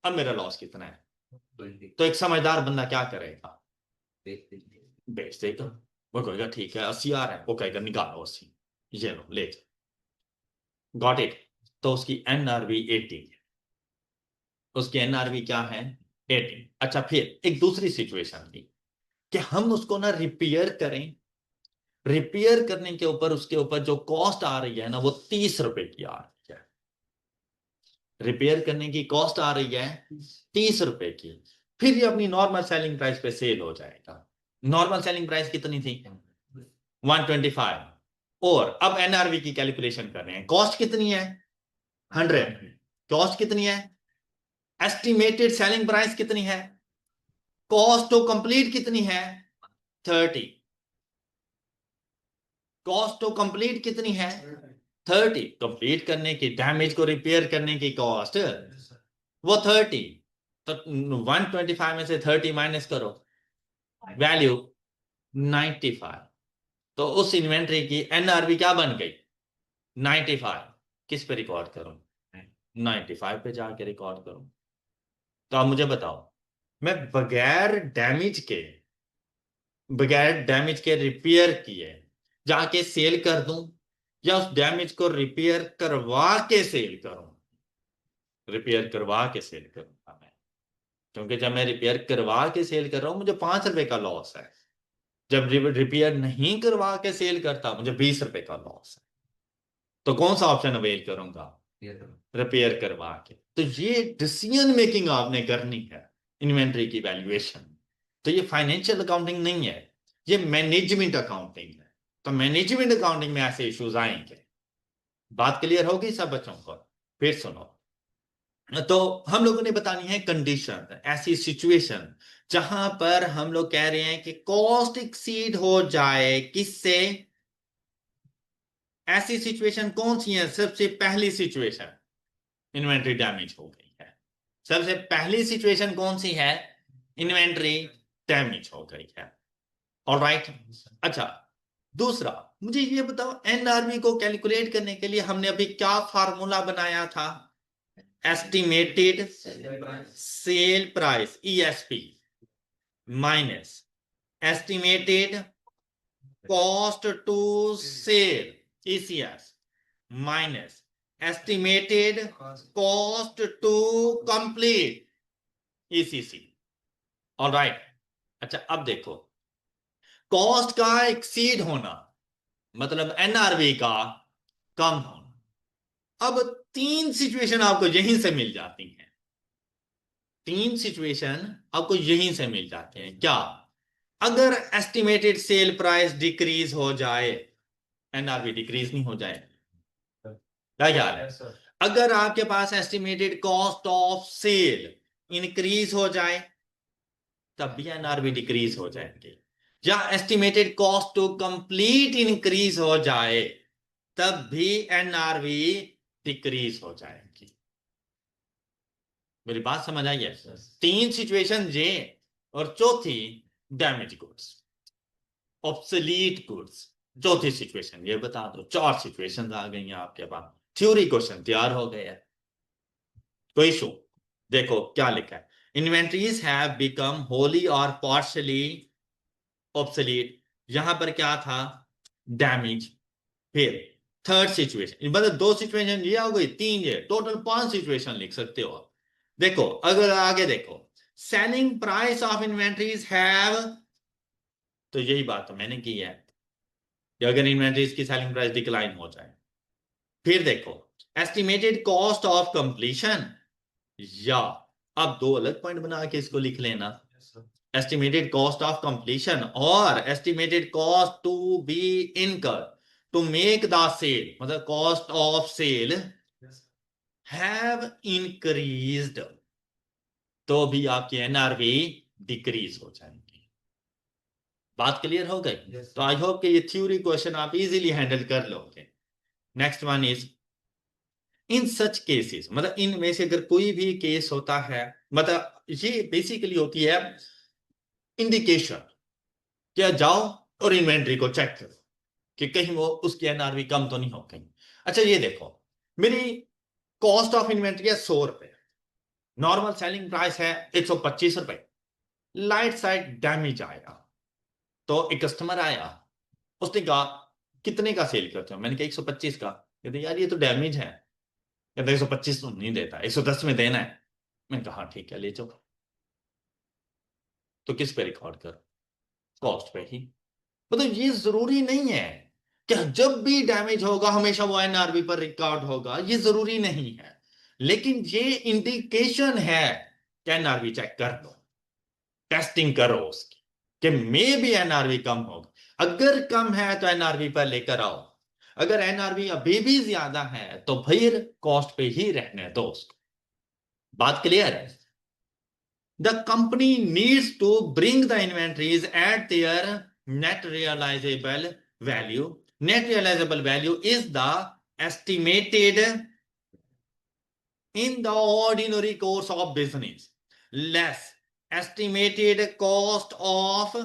Speaker 1: अब मेरा लॉस कितना है? तो एक समझदार बंदा क्या करेगा? बेच देगा। वो कहेगा ठीक है 80 आ रहा है, वो कहेगा निकालो 80, ये लो ले जाओ। Got it? तो उसकी एनआरवी 80 है, उसकी एनआरवी क्या है? 80। अच्छा फिर एक दूसरी सिचुएशन थी कि हम उसको ना रिपेयर करें, रिपेयर करने के ऊपर उसके ऊपर जो कॉस्ट आ रही है ना वो 30 रुपए की आ रही है, रिपेयर करने की कॉस्ट आ रही है 30 रुपए की, फिर ये अपनी नॉर्मल सेलिंग प्राइस पे सेल हो जाएगा। नॉर्मल सेलिंग प्राइस कितनी थी? 125। और अब एनआरवी की कैलकुलेशन कर रहे हैं, कॉस्ट कितनी है? 100। कॉस्ट कितनी है? एस्टिमेटेड सेलिंग प्राइस कितनी है? कॉस्ट टू कंप्लीट कितनी है? 30। कॉस्ट टू कंप्लीट कितनी है? 30। कंप्लीट करने की, डैमेज को रिपेयर करने की कॉस्ट वो 30। तो 125 में से 30 माइनस करो, वैल्यू 95। तो उस इन्वेंट्री की एनआरवी क्या बन गई? 95। किस पे रिकॉर्ड करूं? 95 पे जाके रिकॉर्ड करूं। तो आप मुझे बताओ, मैं बगैर डैमेज के रिपेयर किए जाके सेल कर दूं, या उस डैमेज को रिपेयर करवा के सेल करूं? रिपेयर करवा के सेल करूंगा मैं, क्योंकि जब मैं रिपेयर करवा के सेल कर रहा हूं मुझे 5 रुपए का लॉस है। जब रिपेयर नहीं करवा के सेल करता मुझे 20 रुपए का लॉस है। तो कौन सा ऑप्शन अवेल करूंगा? रिपेयर करवा के। तो ये डिसीजन मेकिंग आपने करनी है इन्वेंट्री की वैल्यूएशन। तो ये फाइनेंशियल अकाउंटिंग नहीं है, ये मैनेजमेंट अकाउंटिंग है। तो मैनेजमेंट अकाउंटिंग में ऐसे इश्यूज आएंगे। बात क्लियर होगी सब बच्चों को? फिर सुनो, तो हम लोगों ने बतानी है कंडीशन, ऐसी सिचुएशन जहां पर हम लोग कह रहे हैं कि कॉस्ट एक्सीड हो जाए किससे? ऐसी सिचुएशन कौन सी है? सबसे पहली सिचुएशन, इन्वेंट्री डैमेज हो गई है। सबसे पहली सिचुएशन कौन सी है? इन्वेंट्री डैमेज हो गई है। ऑलराइट। अच्छा, दूसरा, मुझे ये बताओ, एनआरवी को कैलकुलेट करने के लिए हमने अभी क्या फार्मूला बनाया था? Estimated sale price, ESP, minus estimated cost to sell, ECS, minus estimated cost to complete, ECC. Alright. अच्छा, अब देखो, कॉस्ट का एक्सीड होना मतलब एनआरवी का कम होना। अब तीन सिचुएशन आपको यहीं से मिल जाती हैं। तीन सिचुएशन आपको यहीं से मिल जाते हैं। क्या? अगर एस्टिमेटेड सेल प्राइस डिक्रीज हो जाए, एनआरवी डिक्रीज नहीं हो जाए, क्या ख्याल है? अगर आपके पास estimated cost of sale increase हो जाए, तब भी एनआरवी डिक्रीज हो जाएंगे। या estimated cost to complete increase हो जाए, तब भी एनआरवी डिक्रीज हो जाएगी। मेरी बात समझ आई है? तीन सिचुएशन ये, और चौथी डैमेज गुड्स, ऑब्सोलीट गुड्स। चौथी सिचुएशन ये बता दो। चार सिचुएशन आ गई हैं आपके पास, थ्योरी क्वेश्चन तैयार हो गए हैं। कोई इशू? देखो क्या लिखा है, इन्वेंट्रीज हैव बिकम होली और पार्शली ऑब्सोलीट। यहां पर क्या था? डैमेज। फिर थर्ड सिचुएशन, मतलब दो सिचुएशन ये हो गई, तीन ये, टोटल 5 सिचुएशन लिख सकते हो। देखो, अगर आगे देखो, selling price of inventories have, तो यही बात तो मैंने की है कि अगर इन्वेंट्रीज की सेलिंग प्राइस डिक्लाइन हो जाए। फिर देखो, एस्टिमेटेड कॉस्ट ऑफ कंप्लीशन, या अब दो अलग पॉइंट बना के इसको लिख लेना, एस्टिमेटेड कॉस्ट ऑफ कंप्लीशन और estimated cost to be incur to make the sale, मतलब cost of sale have increased, तो भी आपकी एनआरवी डिक्रीज हो जाएगी। बात क्लियर हो गई? तो आई होप कि ये थ्योरी क्वेश्चन आप इजीली हैंडल कर लोगे। Next one is, in such cases, मतलब इनमें से अगर कोई भी केस होता है, मतलब ये बेसिकली होती है इंडिकेशन, क्या जाओ और इन्वेंट्री को चेक करो कि कहीं वो उसकी एनआरवी कम तो नहीं हो गई। अच्छा, ये देखो, मेरी कॉस्ट ऑफ इन्वेंट्री है 100 रुपए, नॉर्मल सेलिंग प्राइस है 125 रुपए। लाइट साइड डैमेज आया, तो एक कस्टमर आया, उसने कहा कितने का सेल करते हो? मैंने कहा 125 का। कहते यार ये तो डैमेज है। कहते 125 तो नहीं देता, 110 में देना है। मैंने कहा हाँ ठीक है, ले जाओ। तो किस पे रिकॉर्ड कर? कॉस्ट पे ही। मतलब ये जरूरी नहीं है कि जब भी डैमेज होगा हमेशा वो एनआरबी पर रिकॉर्ड होगा, ये जरूरी नहीं है। लेकिन ये इंडिकेशन है कि एनआरबी चेक कर लो, टेस्टिंग करो उसकी, कि मे भी एनआरबी कम होगा। अगर कम है तो एनआरबी पर लेकर आओ, अगर एनआरबी अभी भी ज्यादा है तो फिर कॉस्ट पे ही रहने दो उसको। बात क्लियर है? The company needs to bring the inventories at their net realizable value. Net realizable value is the estimated in the ordinary course of business less estimated cost of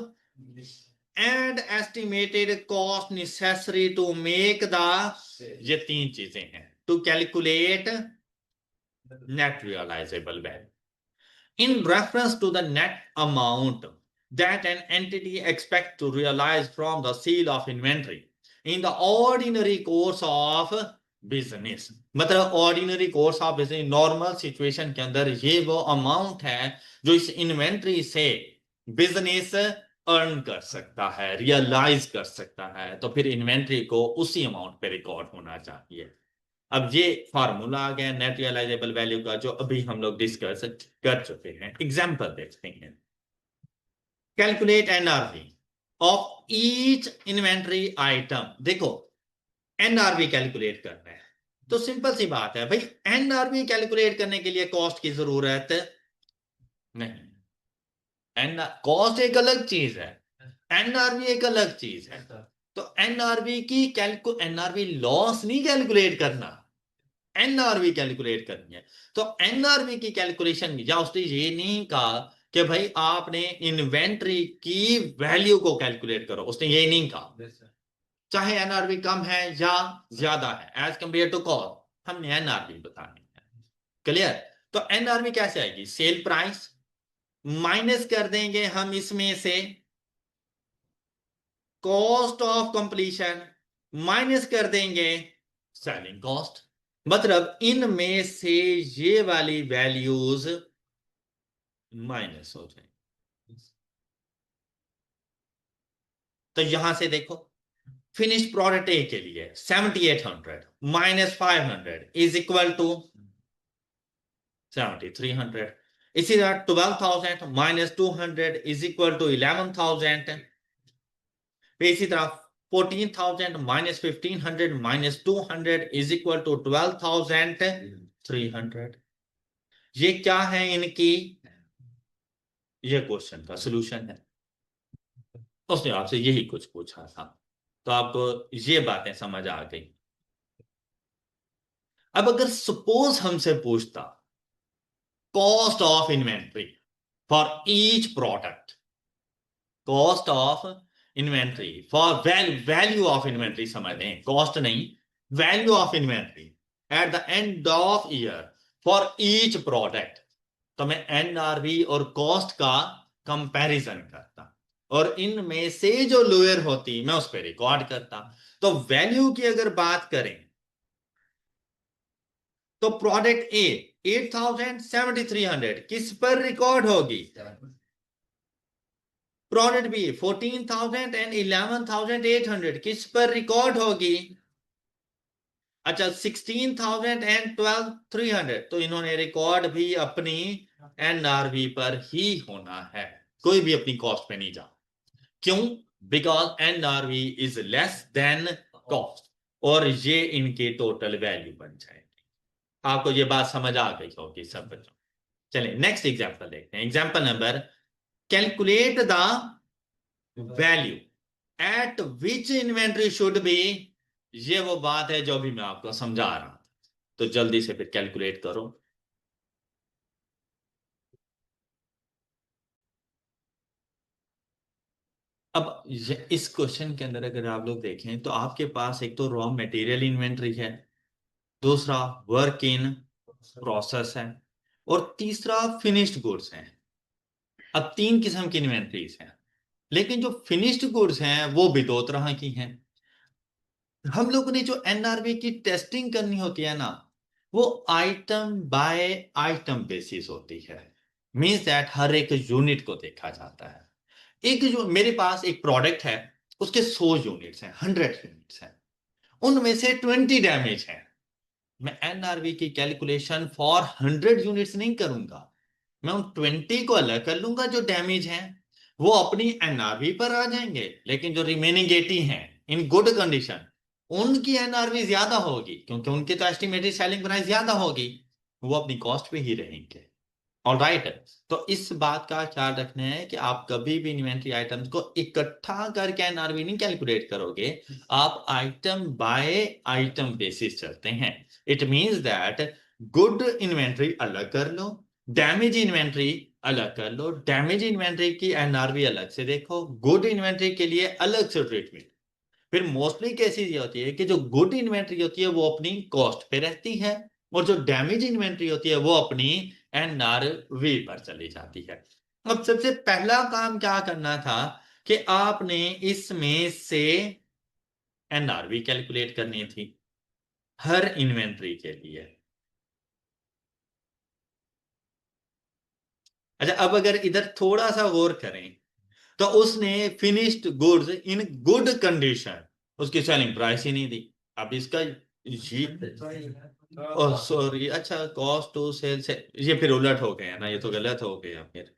Speaker 1: and estimated cost necessary to make the, ये तीन चीजें हैं, to calculate net realisable value in reference to the net amount that an entity expects to realize from the sale of inventory in the ordinary course of business. मतलब ordinary course of business, normal situation के अंदर ये वो amount है जो इस inventory से business earn कर सकता है, रियलाइज कर सकता है, तो फिर इन्वेंट्री को उसी अमाउंट पे रिकॉर्ड होना चाहिए। अब ये फार्मूला आ गया नेट रियलाइजेबल वैल्यू का, जो अभी हम लोग डिस्कस कर चुके हैं। एग्जांपल देखते हैं। Calculate NRV of each inventory item. देखो एनआरवी कैलकुलेट करना है तो सिंपल सी बात है भाई, एनआरवी कैलकुलेट करने के लिए कॉस्ट की जरूरत नहीं। एन कॉस्ट एक अलग चीज है, एनआरवी एक अलग चीज है। तो एनआरवी की एनआरवी लॉस नहीं कैलकुलेट करना, एनआरवी कैलकुलेट करनी है। तो एनआरवी की कैलकुलेशन या उसने ये नहीं कहा कि भाई आपने इन्वेंट्री की वैल्यू को कैलकुलेट करो, उसने ये नहीं कहा। चाहे एनआरवी कम है या ज्यादा है एज कंपेयर टू कॉस्ट, हमने एनआरवी बतानी है। क्लियर? तो एनआरवी कैसे आएगी? सेल प्राइस माइनस कर देंगे हम इसमें से कॉस्ट ऑफ कंप्लीशन, माइनस कर देंगे सेलिंग कॉस्ट। मतलब इनमें से ये वाली वैल्यूज माइनस हो जाएंगी। तो यहां से देखो फिनिश प्रोडक्ट ए के लिए 7800 माइनस 500 इज इक्वल टू 7300। इसी तरह 12000 माइनस 200 इज इक्वल टू 11000। इसी तरह 14,000 minus 1500 minus 200 is equal to 12,300। ये क्या है इनकी? ये क्वेश्चन का सॉल्यूशन है। उसने आपसे यही कुछ पूछा था, तो आपको ये बातें समझ आ गई। अब अगर सपोज हमसे पूछता cost of inventory for each product, cost of inventory for value of inventory, समझ लें कॉस्ट नहीं, value of inventory eight the end of year for each product, तो मैं एनआरवी और कॉस्ट का कंपैरिजन करता और इनमें से जो लोअर होती मैं उस पर रिकॉर्ड करता। तो वैल्यू की अगर बात करें तो प्रोडक्ट ए 8,7300 किस पर रिकॉर्ड होगी? प्रोडक्ट बी 14,000 एंड 11,800 किस पर रिकॉर्ड होगी? अच्छा 16,000 एंड 12,300, तो इन्होंने रिकॉर्ड भी अपनी एनआरवी पर ही होना है, कोई भी अपनी कॉस्ट पे नहीं जा। क्यों? Because NRV is less than cost, और ये इनके टोटल वैल्यू बन जाएगी। आपको ये बात समझ आ गई होगी सब बच्चों। चलिए नेक्स्ट एग्जांपल देखते हैं। Example number, calculate the value eight which inventory should be. ये वो बात है जो भी मैं आपको समझा रहा था, तो जल्दी से फिर कैलकुलेट करो। अब इस क्वेश्चन के अंदर अगर आप लोग देखें तो आपके पास एक तो रॉ मटेरियल इन्वेंट्री है, दूसरा वर्क इन प्रोसेस है, और तीसरा फिनिश्ड गुड्स है। अब तीन किस्म की इन्वेंट्रीज हैं, लेकिन जो फिनिश्ड गुड्स हैं वो भी दो तरह की हैं। हम लोगों ने जो एनआरवी की टेस्टिंग करनी होती है ना, वो आइटम बाय आइटम बेसिस होती है। मींस दैट हर एक यूनिट को देखा जाता है। एक जो मेरे पास एक प्रोडक्ट है, उसके 100 यूनिट्स हैं, 100 यूनिट्स हैं, उनमें से 20 डैमेज हैं। मैं एनआरवी की कैलकुलेशन फॉर 100 यूनिट्स नहीं करूंगा, मैं उन 20 को अलग कर लूंगा जो डैमेज हैं, वो अपनी एनआरवी पर आ जाएंगे। लेकिन जो रिमेनिंग 80 हैं इन गुड कंडीशन, उनकी एनआरवी ज्यादा होगी, क्योंकि उनकी तो एस्टिमेटेड सेलिंग प्राइस ज्यादा होगी, वो अपनी कॉस्ट पे ही रहेंगे। ऑलराइट, तो इस बात का ख्याल रखना है कि आप कभी भी इन्वेंट्री आइटम्स को इकट्ठा करके एनआरवी नहीं कैलकुलेट करोगे, आप आइटम बाय आइटम बेसिस चलते हैं। It means that good inventory अलग कर लो, डैमेज इन्वेंट्री अलग कर लो, डैमेज इन्वेंट्री की एनआरवी अलग से देखो, गुड इन्वेंट्री के लिए अलग से ट्रीटमेंट। फिर मोस्टली केसेस ये होती है कि जो गुड इन्वेंट्री होती है वो अपनी कॉस्ट पे रहती है, और जो डैमेज इन्वेंट्री होती है वो अपनी एनआरवी पर चली जाती है। अब सबसे पहला काम क्या करना था कि आपने इसमें से एनआरवी कैलकुलेट करनी थी हर इन्वेंट्री के लिए। अच्छा, अब अगर इधर थोड़ा सा गौर करें तो उसने finished goods in good condition, उसकी सेलिंग प्राइस ही नहीं दी। अब इसका ये, ओह सॉरी, अच्छा, कॉस्ट टू सेल से ये फिर उलट हो गया ना, ये तो गलत हो गया फिर।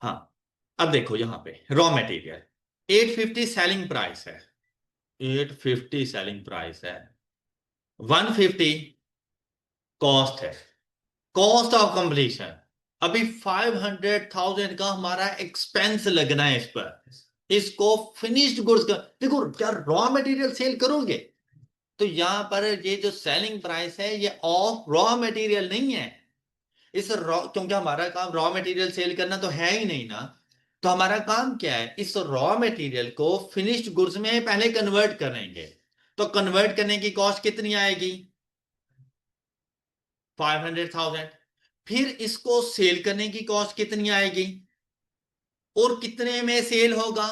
Speaker 1: हाँ, अब देखो यहाँ पे रॉ मटेरियल 850 सेलिंग प्राइस है, 850 सेलिंग प्राइस है, 150 कॉस्ट है, कॉस्ट ऑफ कंप्लीशन। अभी 500,000 का हमारा एक्सपेंस लगना है इस पर। इसको फिनिश्ड गुड्स का देखो, क्या रॉ मटेरियल सेल करोगे तो यहां पर ये जो सेलिंग प्राइस है ये ऑफ रॉ मटेरियल नहीं है। इस रॉ, क्योंकि हमारा काम रॉ मटेरियल सेल करना तो है ही नहीं ना, तो हमारा काम क्या है, इस रॉ मटेरियल को फिनिश्ड गुड्स में पहले कन्वर्ट करेंगे। तो कन्वर्ट करने की कॉस्ट कितनी आएगी, 500,000। फिर इसको सेल करने की कॉस्ट कितनी आएगी और कितने में सेल होगा,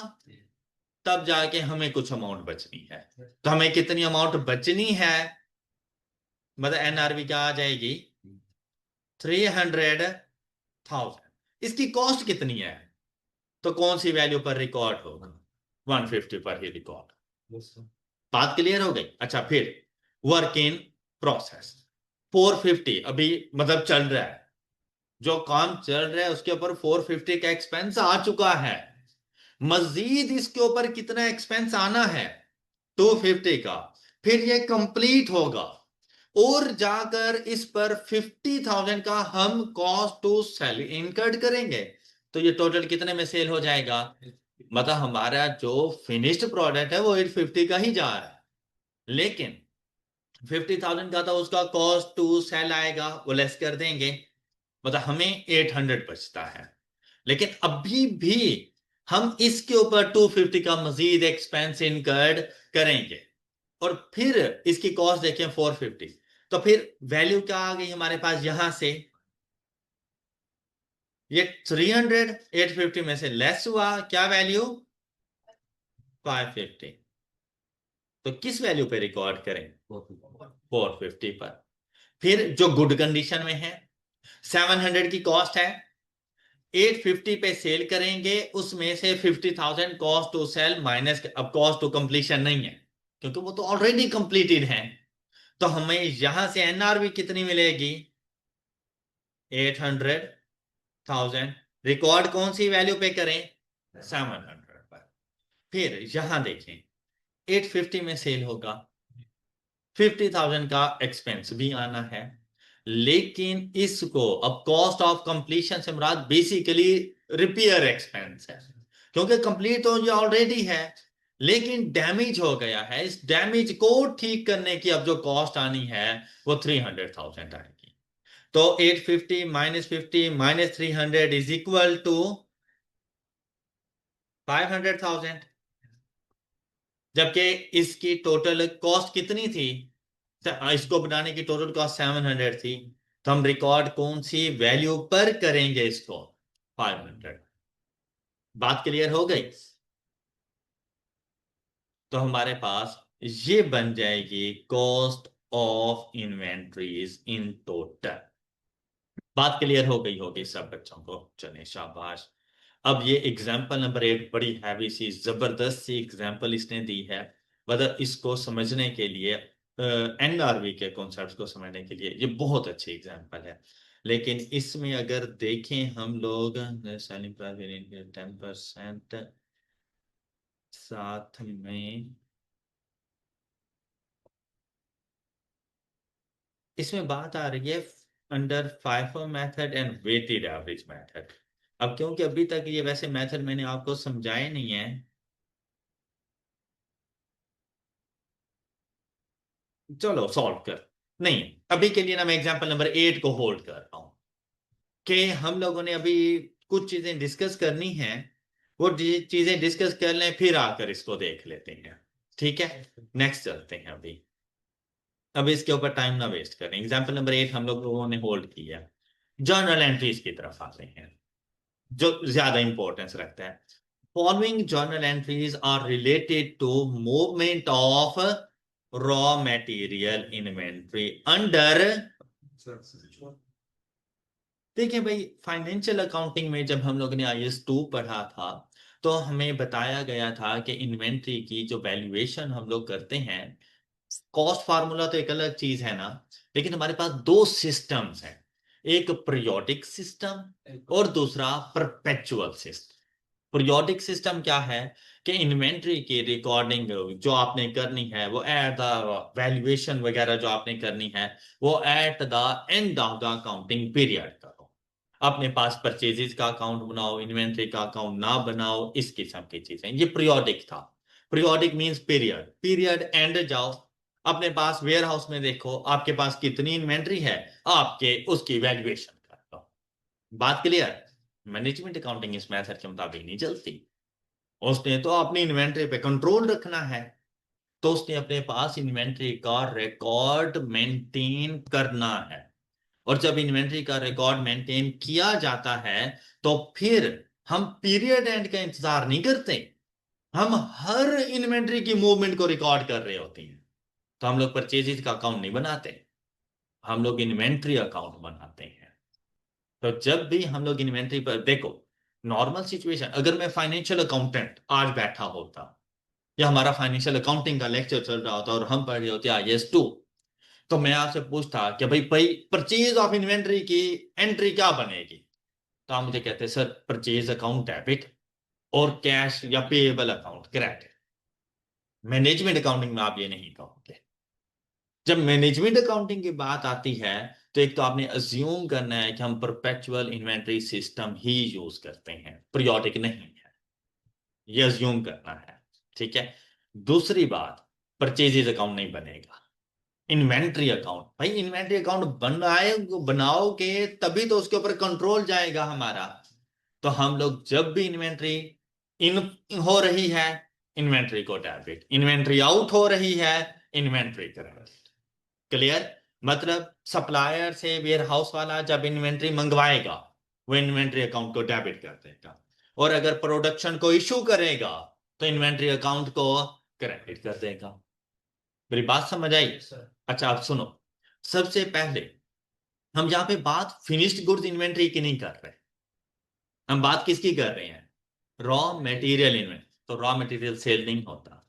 Speaker 1: तब जाके हमें कुछ अमाउंट बचनी है। तो हमें कितनी अमाउंट बचनी है, मतलब एनआरवी क्या आ जाएगी, 300,000। इसकी कॉस्ट कितनी है, तो कौन सी वैल्यू पर रिकॉर्ड होगा, 150 पर ही रिकॉर्ड। बात क्लियर हो गई। अच्छा, फिर वर्क इन प्रोसेस 450 अभी मतलब चल रहा है, जो काम चल रहा है उसके ऊपर 450 का एक्सपेंस आ चुका है। मजीद इसके ऊपर कितना एक्सपेंस आना है, 250 का। फिर ये कंप्लीट होगा और जाकर इस पर 50,000 का हम कॉस्ट टू सेल इनकर्ड करेंगे। तो ये टोटल कितने में सेल हो जाएगा, मतलब हमारा जो फिनिश्ड प्रोडक्ट है वो 850 का ही जा रहा है, लेकिन 50,000 का था उसका कॉस्ट टू सेल आएगा, वो लेस कर देंगे, मतलब हमें 800 बचता है। लेकिन अभी भी हम इसके ऊपर 250 का मजीद एक्सपेंस इनकर्ड करेंगे, और फिर इसकी कॉस्ट देखें 450। तो फिर वैल्यू क्या आ गई हमारे पास यहां से, ये 300 850 में से लेस हुआ, क्या वैल्यू, 550। तो किस वैल्यू पे रिकॉर्ड करें, 450 पर। फिर जो गुड कंडीशन में है 700 की कॉस्ट है, 850 पे सेल करेंगे, उसमें से 50,000 कॉस्ट टू सेल माइनस, अब कॉस्ट टू कंप्लीशन नहीं है क्योंकि वो तो ऑलरेडी कंप्लीटेड है। तो हमें यहां से एनआरवी कितनी मिलेगी, 800,000। रिकॉर्ड कौन सी वैल्यू पे करें, 700 पर। फिर यहां देखें 850 में सेल होगा, 50,000 का एक्सपेंस भी आना है, लेकिन इसको अब कॉस्ट ऑफ कंप्लीशन से मुराद बेसिकली रिपेयर एक्सपेंस है, क्योंकि कंप्लीट तो ये ऑलरेडी है लेकिन डैमेज हो गया है। इस डैमेज को ठीक करने की अब जो कॉस्ट आनी है वो 300,000 आएगी। तो 850 minus 50 minus 300 is equal to 500,000। जबकि इसकी टोटल कॉस्ट कितनी थी, इसको बनाने की टोटल कॉस्ट 700 थी। तो हम रिकॉर्ड कौन सी वैल्यू पर करेंगे इसको, 500। बात क्लियर हो गई। तो हमारे पास ये बन जाएगी cost of inventories in total. बात क्लियर हो गई होगी सब बच्चों को, चले शाबाश। अब ये एग्जाम्पल नंबर 8 बड़ी हैवी सी जबरदस्त सी एग्जाम्पल इसने दी है, मतलब इसको समझने के लिए, एनआरवी के कॉन्सेप्ट को समझने के लिए ये बहुत अच्छी एग्जाम्पल है। लेकिन इसमें अगर देखें हम लोग सेलिंग प्राइस 10% साथ में, इसमें बात आ रही है under FIFO method and weighted average method. अब क्योंकि अभी तक ये वैसे मेथड मैंने आपको समझाए नहीं है, चलो सॉल्व कर, नहीं अभी के लिए ना मैं एग्जांपल नंबर 8 को होल्ड कर रहा हूं कि हम लोगों ने अभी कुछ चीजें डिस्कस करनी है, वो चीजें डिस्कस कर लें फिर आकर इसको देख लेते हैं। ठीक है, नेक्स्ट चलते हैं। अभी इसके ऊपर टाइम ना वेस्ट करें। एग्जांपल नंबर 8 हम लोगों ने होल्ड किया। जर्नल एंट्रीज की तरफ आते हैं जो ज्यादा इंपॉर्टेंस रखता है। Following journal entries are related to movement of raw material inventory under. देखिए भाई, फाइनेंशियल अकाउंटिंग में जब हम लोग ने IS 2 पढ़ा था तो हमें बताया गया था कि इन्वेंट्री की जो वैल्यूएशन हम लोग करते हैं, कॉस्ट फार्मूला तो एक अलग चीज है ना, लेकिन हमारे पास दो सिस्टम्स हैं, एक पीरियोडिक सिस्टम और दूसरा परपेचुअल सिस्टम। पीरियोडिक सिस्टम क्या है कि इन्वेंट्री की रिकॉर्डिंग जो आपने करनी है वो एट द वैल्यूएशन वगैरह जो आपने करनी है वो eight the end of the accounting period करो। अपने पास परचेजेस का अकाउंट बनाओ, इन्वेंट्री का अकाउंट ना बनाओ, इस किस्म की चीजें, ये पीरियोडिक था। Periodic means period, period and जाओ अपने पास वेयर हाउस में देखो आपके पास कितनी इन्वेंट्री है, आपके उसकी वैल्यूएशन कर लो। बात क्लियर? मैनेजमेंट अकाउंटिंग इस मेथड के मुताबिक नहीं चलती। उसने तो अपनी इन्वेंट्री पे कंट्रोल रखना है, तो उसने अपने पास इन्वेंट्री का रिकॉर्ड मेंटेन करना है। और जब इन्वेंट्री का रिकॉर्ड मेंटेन किया जाता है तो फिर हम पीरियड एंड का इंतजार नहीं करते, हम हर इन्वेंट्री की मूवमेंट को रिकॉर्ड कर रहे होते हैं। तो हम लोग परचेजेस का अकाउंट नहीं बनाते, हम लोग इन्वेंट्री अकाउंट बनाते हैं। तो जब भी हम लोग इन्वेंट्री पर देखो, नॉर्मल सिचुएशन अगर मैं फाइनेंशियल अकाउंटेंट आज बैठा होता या हमारा फाइनेंशियल अकाउंटिंग का लेक्चर चल रहा होता और हम पढ़ रहे होते IS 2, तो मैं आपसे पूछता कि भाई भाई परचेज ऑफ इन्वेंट्री की एंट्री क्या बनेगी, तो आप मुझे कहते सर परचेज अकाउंट डेबिट और कैश या payable account credit. Management accounting में आप ये नहीं कहोगे। जब मैनेजमेंट अकाउंटिंग की बात आती है तो एक तो आपने अज्यूम करना है कि हम परपेचुअल इन्वेंट्री सिस्टम ही यूज करते हैं, पीरियोडिक नहीं है, ये अज्यूम करना है। ठीक है, दूसरी बात, परचेजेज अकाउंट नहीं बनेगा, इन्वेंट्री अकाउंट। भाई इन्वेंट्री अकाउंट बनाओगे तभी तो उसके ऊपर कंट्रोल जाएगा हमारा। तो हम लोग जब भी इन्वेंट्री इन हो रही है, इन्वेंट्री को डेबिट, इन्वेंट्री आउट हो रही है, इन्वेंट्री क्रेडिट। क्लियर? मतलब सप्लायर से वेयर हाउस वाला जब इन्वेंट्री मंगवाएगा वो इन्वेंट्री अकाउंट को डेबिट कर देगा, और अगर प्रोडक्शन को इशू करेगा तो इन्वेंट्री अकाउंट को क्रेडिट कर देगा। मेरी बात समझ आई? अच्छा आप सुनो, सबसे पहले हम यहाँ पे बात फिनिश्ड गुड्स इन्वेंट्री की नहीं कर रहे, हम बात किसकी कर रहे हैं? Raw material inventory. तो रॉ मटेरियल सेल नहीं होता,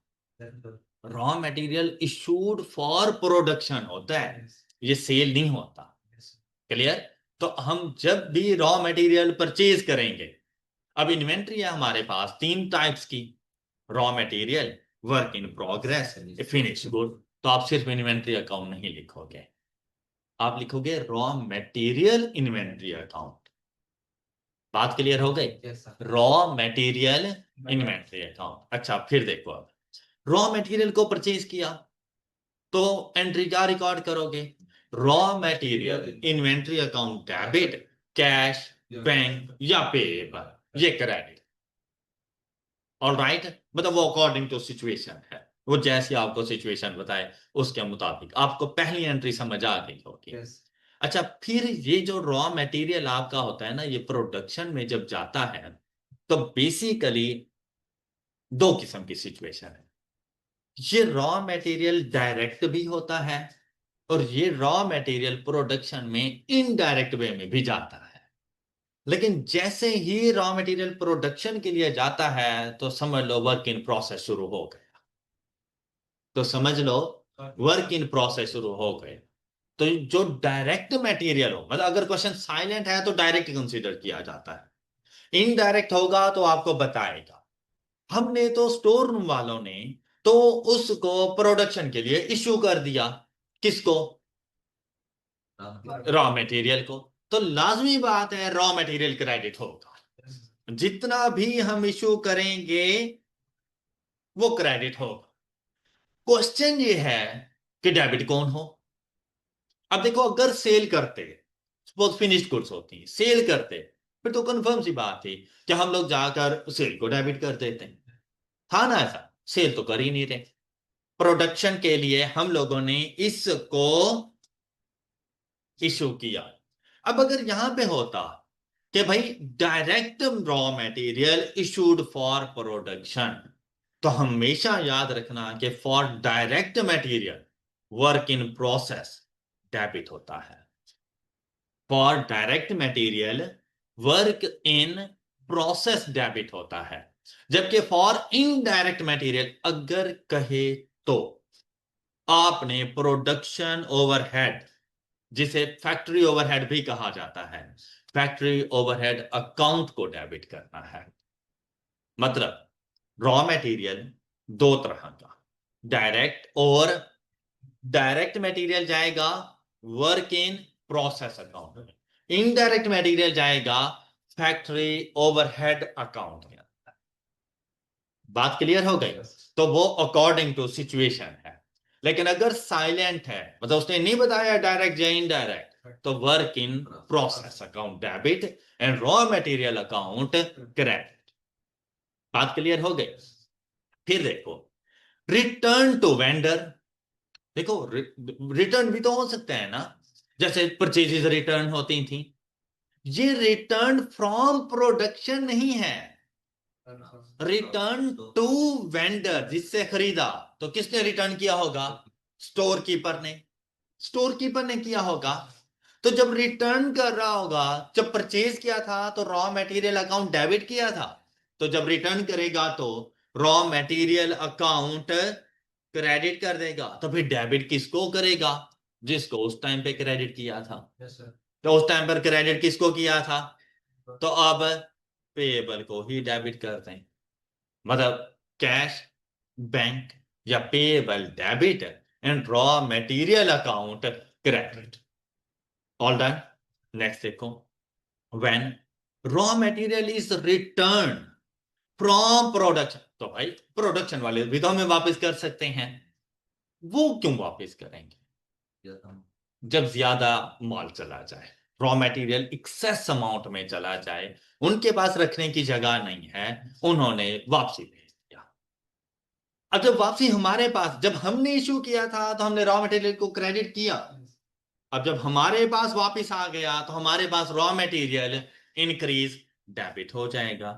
Speaker 1: raw material issued for production होता है, ये सेल नहीं होता। क्लियर? तो हम जब भी रॉ मटेरियल परचेज करेंगे, अब इन्वेंट्री है हमारे पास तीन टाइप्स की, raw material, work in progress, finish good. तो आप सिर्फ इन्वेंट्री अकाउंट नहीं लिखोगे, आप लिखोगे रॉ मटेरियल इन्वेंट्री अकाउंट। बात क्लियर हो गई? Raw material inventory account. अच्छा फिर देखो, अब रॉ मटेरियल को परचेज किया तो एंट्री क्या रिकॉर्ड करोगे? Raw material inventory account debit, cash, bank या पेएबल, ये क्रेडिट। ऑल राइट, मतलब वो अकॉर्डिंग टू सिचुएशन है, वो जैसी आपको सिचुएशन बताए उसके मुताबिक आपको पहली एंट्री समझ आ गई होगी। अच्छा फिर ये जो रॉ मटेरियल आपका होता है ना, ये प्रोडक्शन में जब जाता है तो बेसिकली दो किस्म की सिचुएशन है। ये रॉ मटेरियल डायरेक्ट भी होता है और ये रॉ मटेरियल प्रोडक्शन में इनडायरेक्ट वे में भी जाता है। लेकिन जैसे ही रॉ मटेरियल प्रोडक्शन के लिए जाता है तो समझ लो वर्क इन प्रोसेस शुरू हो गया। तो समझ लो वर्क इन प्रोसेस शुरू हो गए। तो जो डायरेक्ट मटेरियल हो, मतलब अगर क्वेश्चन साइलेंट है तो डायरेक्ट कंसीडर किया जाता है, इनडायरेक्ट होगा तो आपको बताएगा। हमने तो स्टोर रूम वालों ने तो उसको प्रोडक्शन के लिए इश्यू कर दिया, किसको? रॉ मटेरियल को। तो लाजमी बात है रॉ मटेरियल क्रेडिट होगा, जितना भी हम इश्यू करेंगे वो क्रेडिट होगा। क्वेश्चन ये है कि डेबिट कौन हो। अब देखो, अगर सेल करते, सपोज फिनिश्ड गुड्स होती है, सेल करते, फिर तो कंफर्म सी बात थी कि हम लोग जाकर सेल को डेबिट कर देते हैं। था ना ऐसा? सेल तो कर ही नहीं रहे। प्रोडक्शन के लिए हम लोगों ने इसको इशू किया। अब अगर यहां पे होता कि भाई direct raw material issued for production, तो हमेशा याद रखना कि for direct material work in process debit होता है। For direct material work in process debit होता है। जबकि फॉर इनडायरेक्ट मटेरियल अगर कहे तो आपने प्रोडक्शन ओवरहेड, जिसे फैक्ट्री ओवरहेड भी कहा जाता है, फैक्ट्री ओवरहेड अकाउंट को डेबिट करना है। मतलब रॉ मटेरियल दो तरह का, डायरेक्ट और डायरेक्ट मटेरियल जाएगा वर्क इन प्रोसेस अकाउंट में, इनडायरेक्ट मटेरियल जाएगा फैक्ट्री ओवरहेड अकाउंट में। बात क्लियर हो गई? तो वो अकॉर्डिंग टू सिचुएशन है। लेकिन अगर साइलेंट है, मतलब उसने नहीं बताया डायरेक्ट या इनडायरेक्ट, तो work in process account debit and raw material account credit. बात क्लियर हो गई? फिर देखो, रिटर्न टू वेंडर। देखो, रिटर्न भी तो हो सकता है ना, जैसे परचेजेस रिटर्न होती थी। ये रिटर्न फ्रॉम प्रोडक्शन नहीं है, रिटर्न टू वेंडर, जिससे खरीदा। तो किसने रिटर्न किया होगा? स्टोर कीपर ने। स्टोर कीपर ने किया होगा। तो जब रिटर्न कर रहा होगा, जब परचेज किया था तो रॉ मटेरियल अकाउंट डेबिट किया था, तो जब रिटर्न करेगा तो रॉ मटेरियल अकाउंट क्रेडिट कर देगा। तो फिर डेबिट किसको करेगा? जिसको उस टाइम पे क्रेडिट किया था। तो उस टाइम पर क्रेडिट किसको किया था? तो अब पेएबल को ही डेबिट करते हैं। मतलब कैश बैंक या payable debit and raw material account credit. All done. Next देखो, when raw material is return from production, तो भाई प्रोडक्शन वाले भी तो हमें वापस कर सकते हैं। वो क्यों वापस करेंगे? जब ज्यादा माल चला जाए, रॉ मटेरियल एक्सेस अमाउंट में चला जाए, उनके पास रखने की जगह नहीं है, उन्होंने वापसी भेज दिया। अब जब वापसी हमारे पास, जब हमने इशू किया था तो हमने रॉ मटेरियल को क्रेडिट किया। अब जब हमारे पास वापस आ गया तो हमारे पास रॉ मटेरियल इंक्रीज डेबिट हो जाएगा।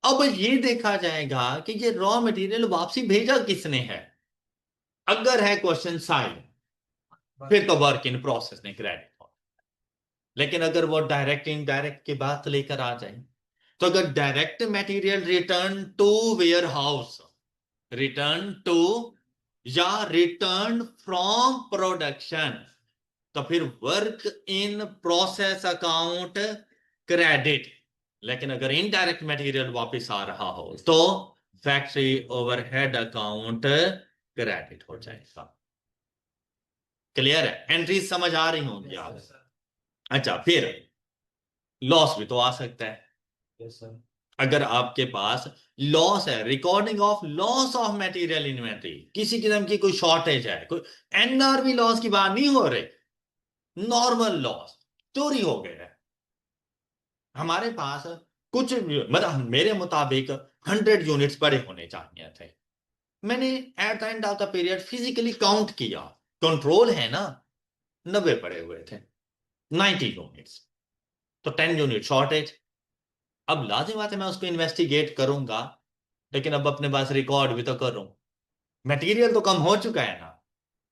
Speaker 1: अब ये देखा जाएगा कि ये रॉ मटेरियल वापसी भेजा किसने है। अगर है क्वेश्चन साइड, फिर तो वर्क इन प्रोसेस ने क्रेडिट हो। लेकिन अगर वो डायरेक्ट इनडायरेक्ट की बात लेकर आ जाए, तो अगर direct material return to warehouse, return to या रिटर्न फ्रॉम प्रोडक्शन, तो फिर work in process account credit. लेकिन अगर इनडायरेक्ट मटेरियल वापस आ रहा हो तो फैक्ट्री ओवरहेड अकाउंट क्रेडिट हो जाएगा। क्लियर है? एंट्रीज समझ आ रही होंगी आप? अच्छा, फिर लॉस भी तो आ सकता है। अगर आपके पास लॉस है, recording of loss of material inventory, किसी किस्म की कोई शॉर्टेज है, कोई एनआरवी लॉस की बात नहीं हो रही, नॉर्मल लॉस, चोरी हो गया है हमारे पास कुछ, मतलब मेरे मुताबिक 100 यूनिट्स बड़े होने चाहिए थे। मैंने eight the end of the period physically count किया, कंट्रोल है ना, 90 पड़े हुए थे, 90 यूनिट्स। तो 10 यूनिट शॉर्टेज। अब लाजिम बात है मैं उसको इन्वेस्टिगेट करूंगा, लेकिन अब अपने पास रिकॉर्ड भी तो करूं। मटेरियल तो कम हो चुका है ना।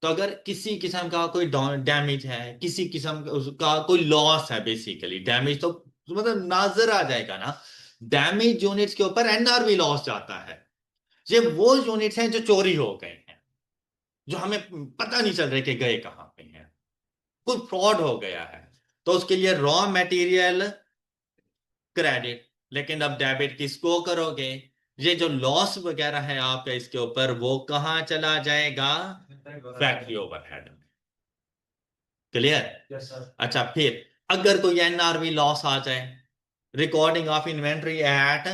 Speaker 1: तो अगर किसी किस्म का कोई डैमेज है, किसी किस्म का उसका कोई लॉस है, बेसिकली डैमेज तो मतलब नजर आ जाएगा ना। डैमेज यूनिट्स के ऊपर एनआरवी लॉस जाता है। ये वो यूनिट्स हैं जो चोरी हो गए हैं, जो हमें पता नहीं चल रहे कि गए कहां पे हैं, कोई फ्रॉड हो गया है। तो उसके लिए रॉ मटेरियल क्रेडिट। लेकिन अब डेबिट किसको करोगे? ये जो लॉस वगैरह है आपका इसके ऊपर, वो कहां चला जाएगा? फैक्ट्री ओवरहेड में। क्लियर? अच्छा, फिर अगर कोई एनआरवी लॉस आ जाए, recording of inventory at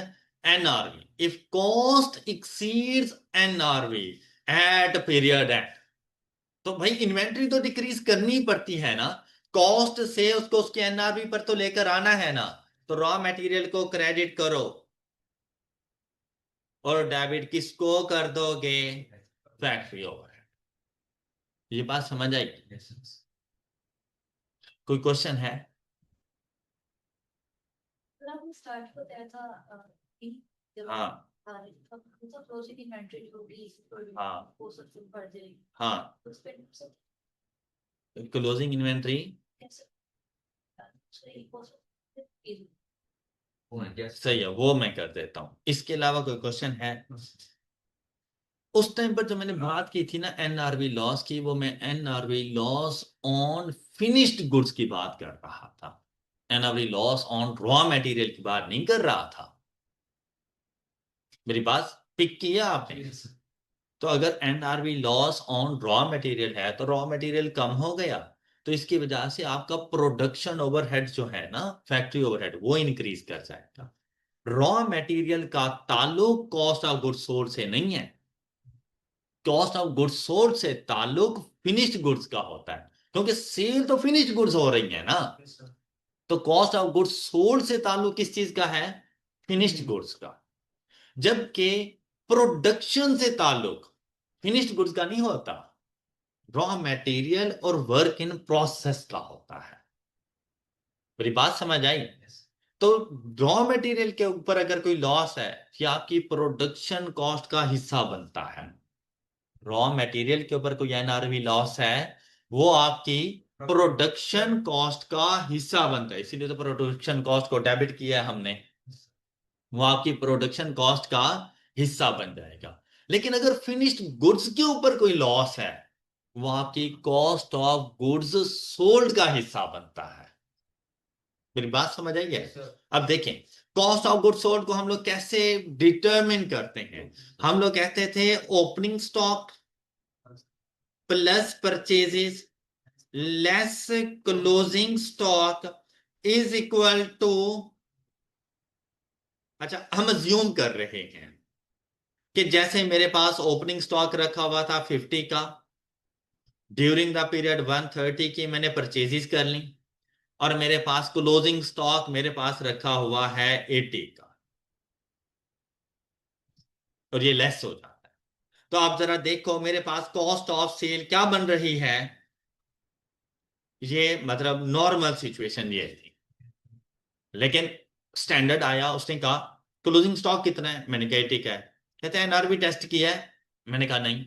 Speaker 1: NRV, if cost exceeds NRV at period end, तो भाई इन्वेंट्री तो डिक्रीज करनी पड़ती है ना, कॉस्ट से उसको उसके एनआरवी पर तो लेकर आना है ना। तो रॉ मटेरियल को क्रेडिट करो और डेबिट किसको कर दोगे, फैक्ट्री ओवरहेड। ये बात समझ आई? कोई क्वेश्चन है?
Speaker 2: स्टार्ट बताया था कि जब
Speaker 1: हाँ
Speaker 2: क्लोजिंग इन्वेंटरी जो भी
Speaker 1: हाँ
Speaker 2: वो सब बढ़ जाएगी,
Speaker 1: हाँ,
Speaker 2: उस पे
Speaker 1: क्लोजिंग इन्वेंट्री सही है, वो मैं कर देता हूं। इसके अलावा कोई क्वेश्चन है? उस टाइम पर जो मैंने बात की थी ना एनआरवी लॉस की, वो मैं NRV loss on finished goods की बात कर रहा था, NRV loss on raw material की बात नहीं कर रहा था। मेरी बात पिक किया आपने? तो अगर NRV loss on raw material है तो रॉ मटेरियल कम हो गया, तो इसकी वजह से आपका प्रोडक्शन ओवरहेड जो है ना, फैक्ट्री ओवरहेड, वो इंक्रीज कर जाएगा। रॉ मटेरियल का ताल्लुक कॉस्ट ऑफ गुड्स सोल्ड से नहीं है, कॉस्ट ऑफ गुड्स सोल्ड से ताल्लुक फिनिश्ड गुड्स का होता है, क्योंकि सेल तो फिनिश्ड गुड्स हो रही है ना। तो कॉस्ट ऑफ गुड्स सोल्ड से ताल्लुक किस चीज का है, फिनिश्ड गुड्स का। जबकि प्रोडक्शन से ताल्लुक फिनिश्ड गुड्स का नहीं होता, रॉ मटेरियल और वर्क इन प्रोसेस का होता है। मेरी बात समझ आई? तो रॉ मटेरियल के ऊपर अगर कोई लॉस है, ये आपकी प्रोडक्शन कॉस्ट का हिस्सा बनता है। रॉ मटेरियल के ऊपर कोई एनआरवी लॉस है, वो आपकी प्रोडक्शन कॉस्ट का हिस्सा बनता है, इसीलिए तो प्रोडक्शन कॉस्ट को डेबिट किया है हमने, वो आपकी प्रोडक्शन कॉस्ट का हिस्सा बन जाएगा। लेकिन अगर फिनिश्ड गुड्स के ऊपर कोई लॉस है, वो आपकी कॉस्ट ऑफ गुड्स सोल्ड का हिस्सा बनता है। मेरी बात समझ आई है? अब देखें, कॉस्ट ऑफ गुड्स सोल्ड को हम लोग कैसे डिटरमिन करते हैं। हम लोग कहते थे opening stock plus purchases less closing stock is equal to, अच्छा हम अज्यूम कर रहे हैं कि जैसे मेरे पास ओपनिंग स्टॉक रखा हुआ था 50 का, ड्यूरिंग द पीरियड 130 की मैंने परचेजेस कर ली, और मेरे पास क्लोजिंग स्टॉक मेरे पास रखा हुआ है 80 का, और ये लेस हो जाता है। तो आप जरा देखो मेरे पास कॉस्ट ऑफ सेल क्या बन रही है, ये मतलब नॉर्मल सिचुएशन ये थी। लेकिन स्टैंडर्ड आया, उसने कहा क्लोजिंग स्टॉक कितना है, मैंने कहा 80 का है। कहते हैं एनआरबी टेस्ट किया है, मैंने कहा नहीं।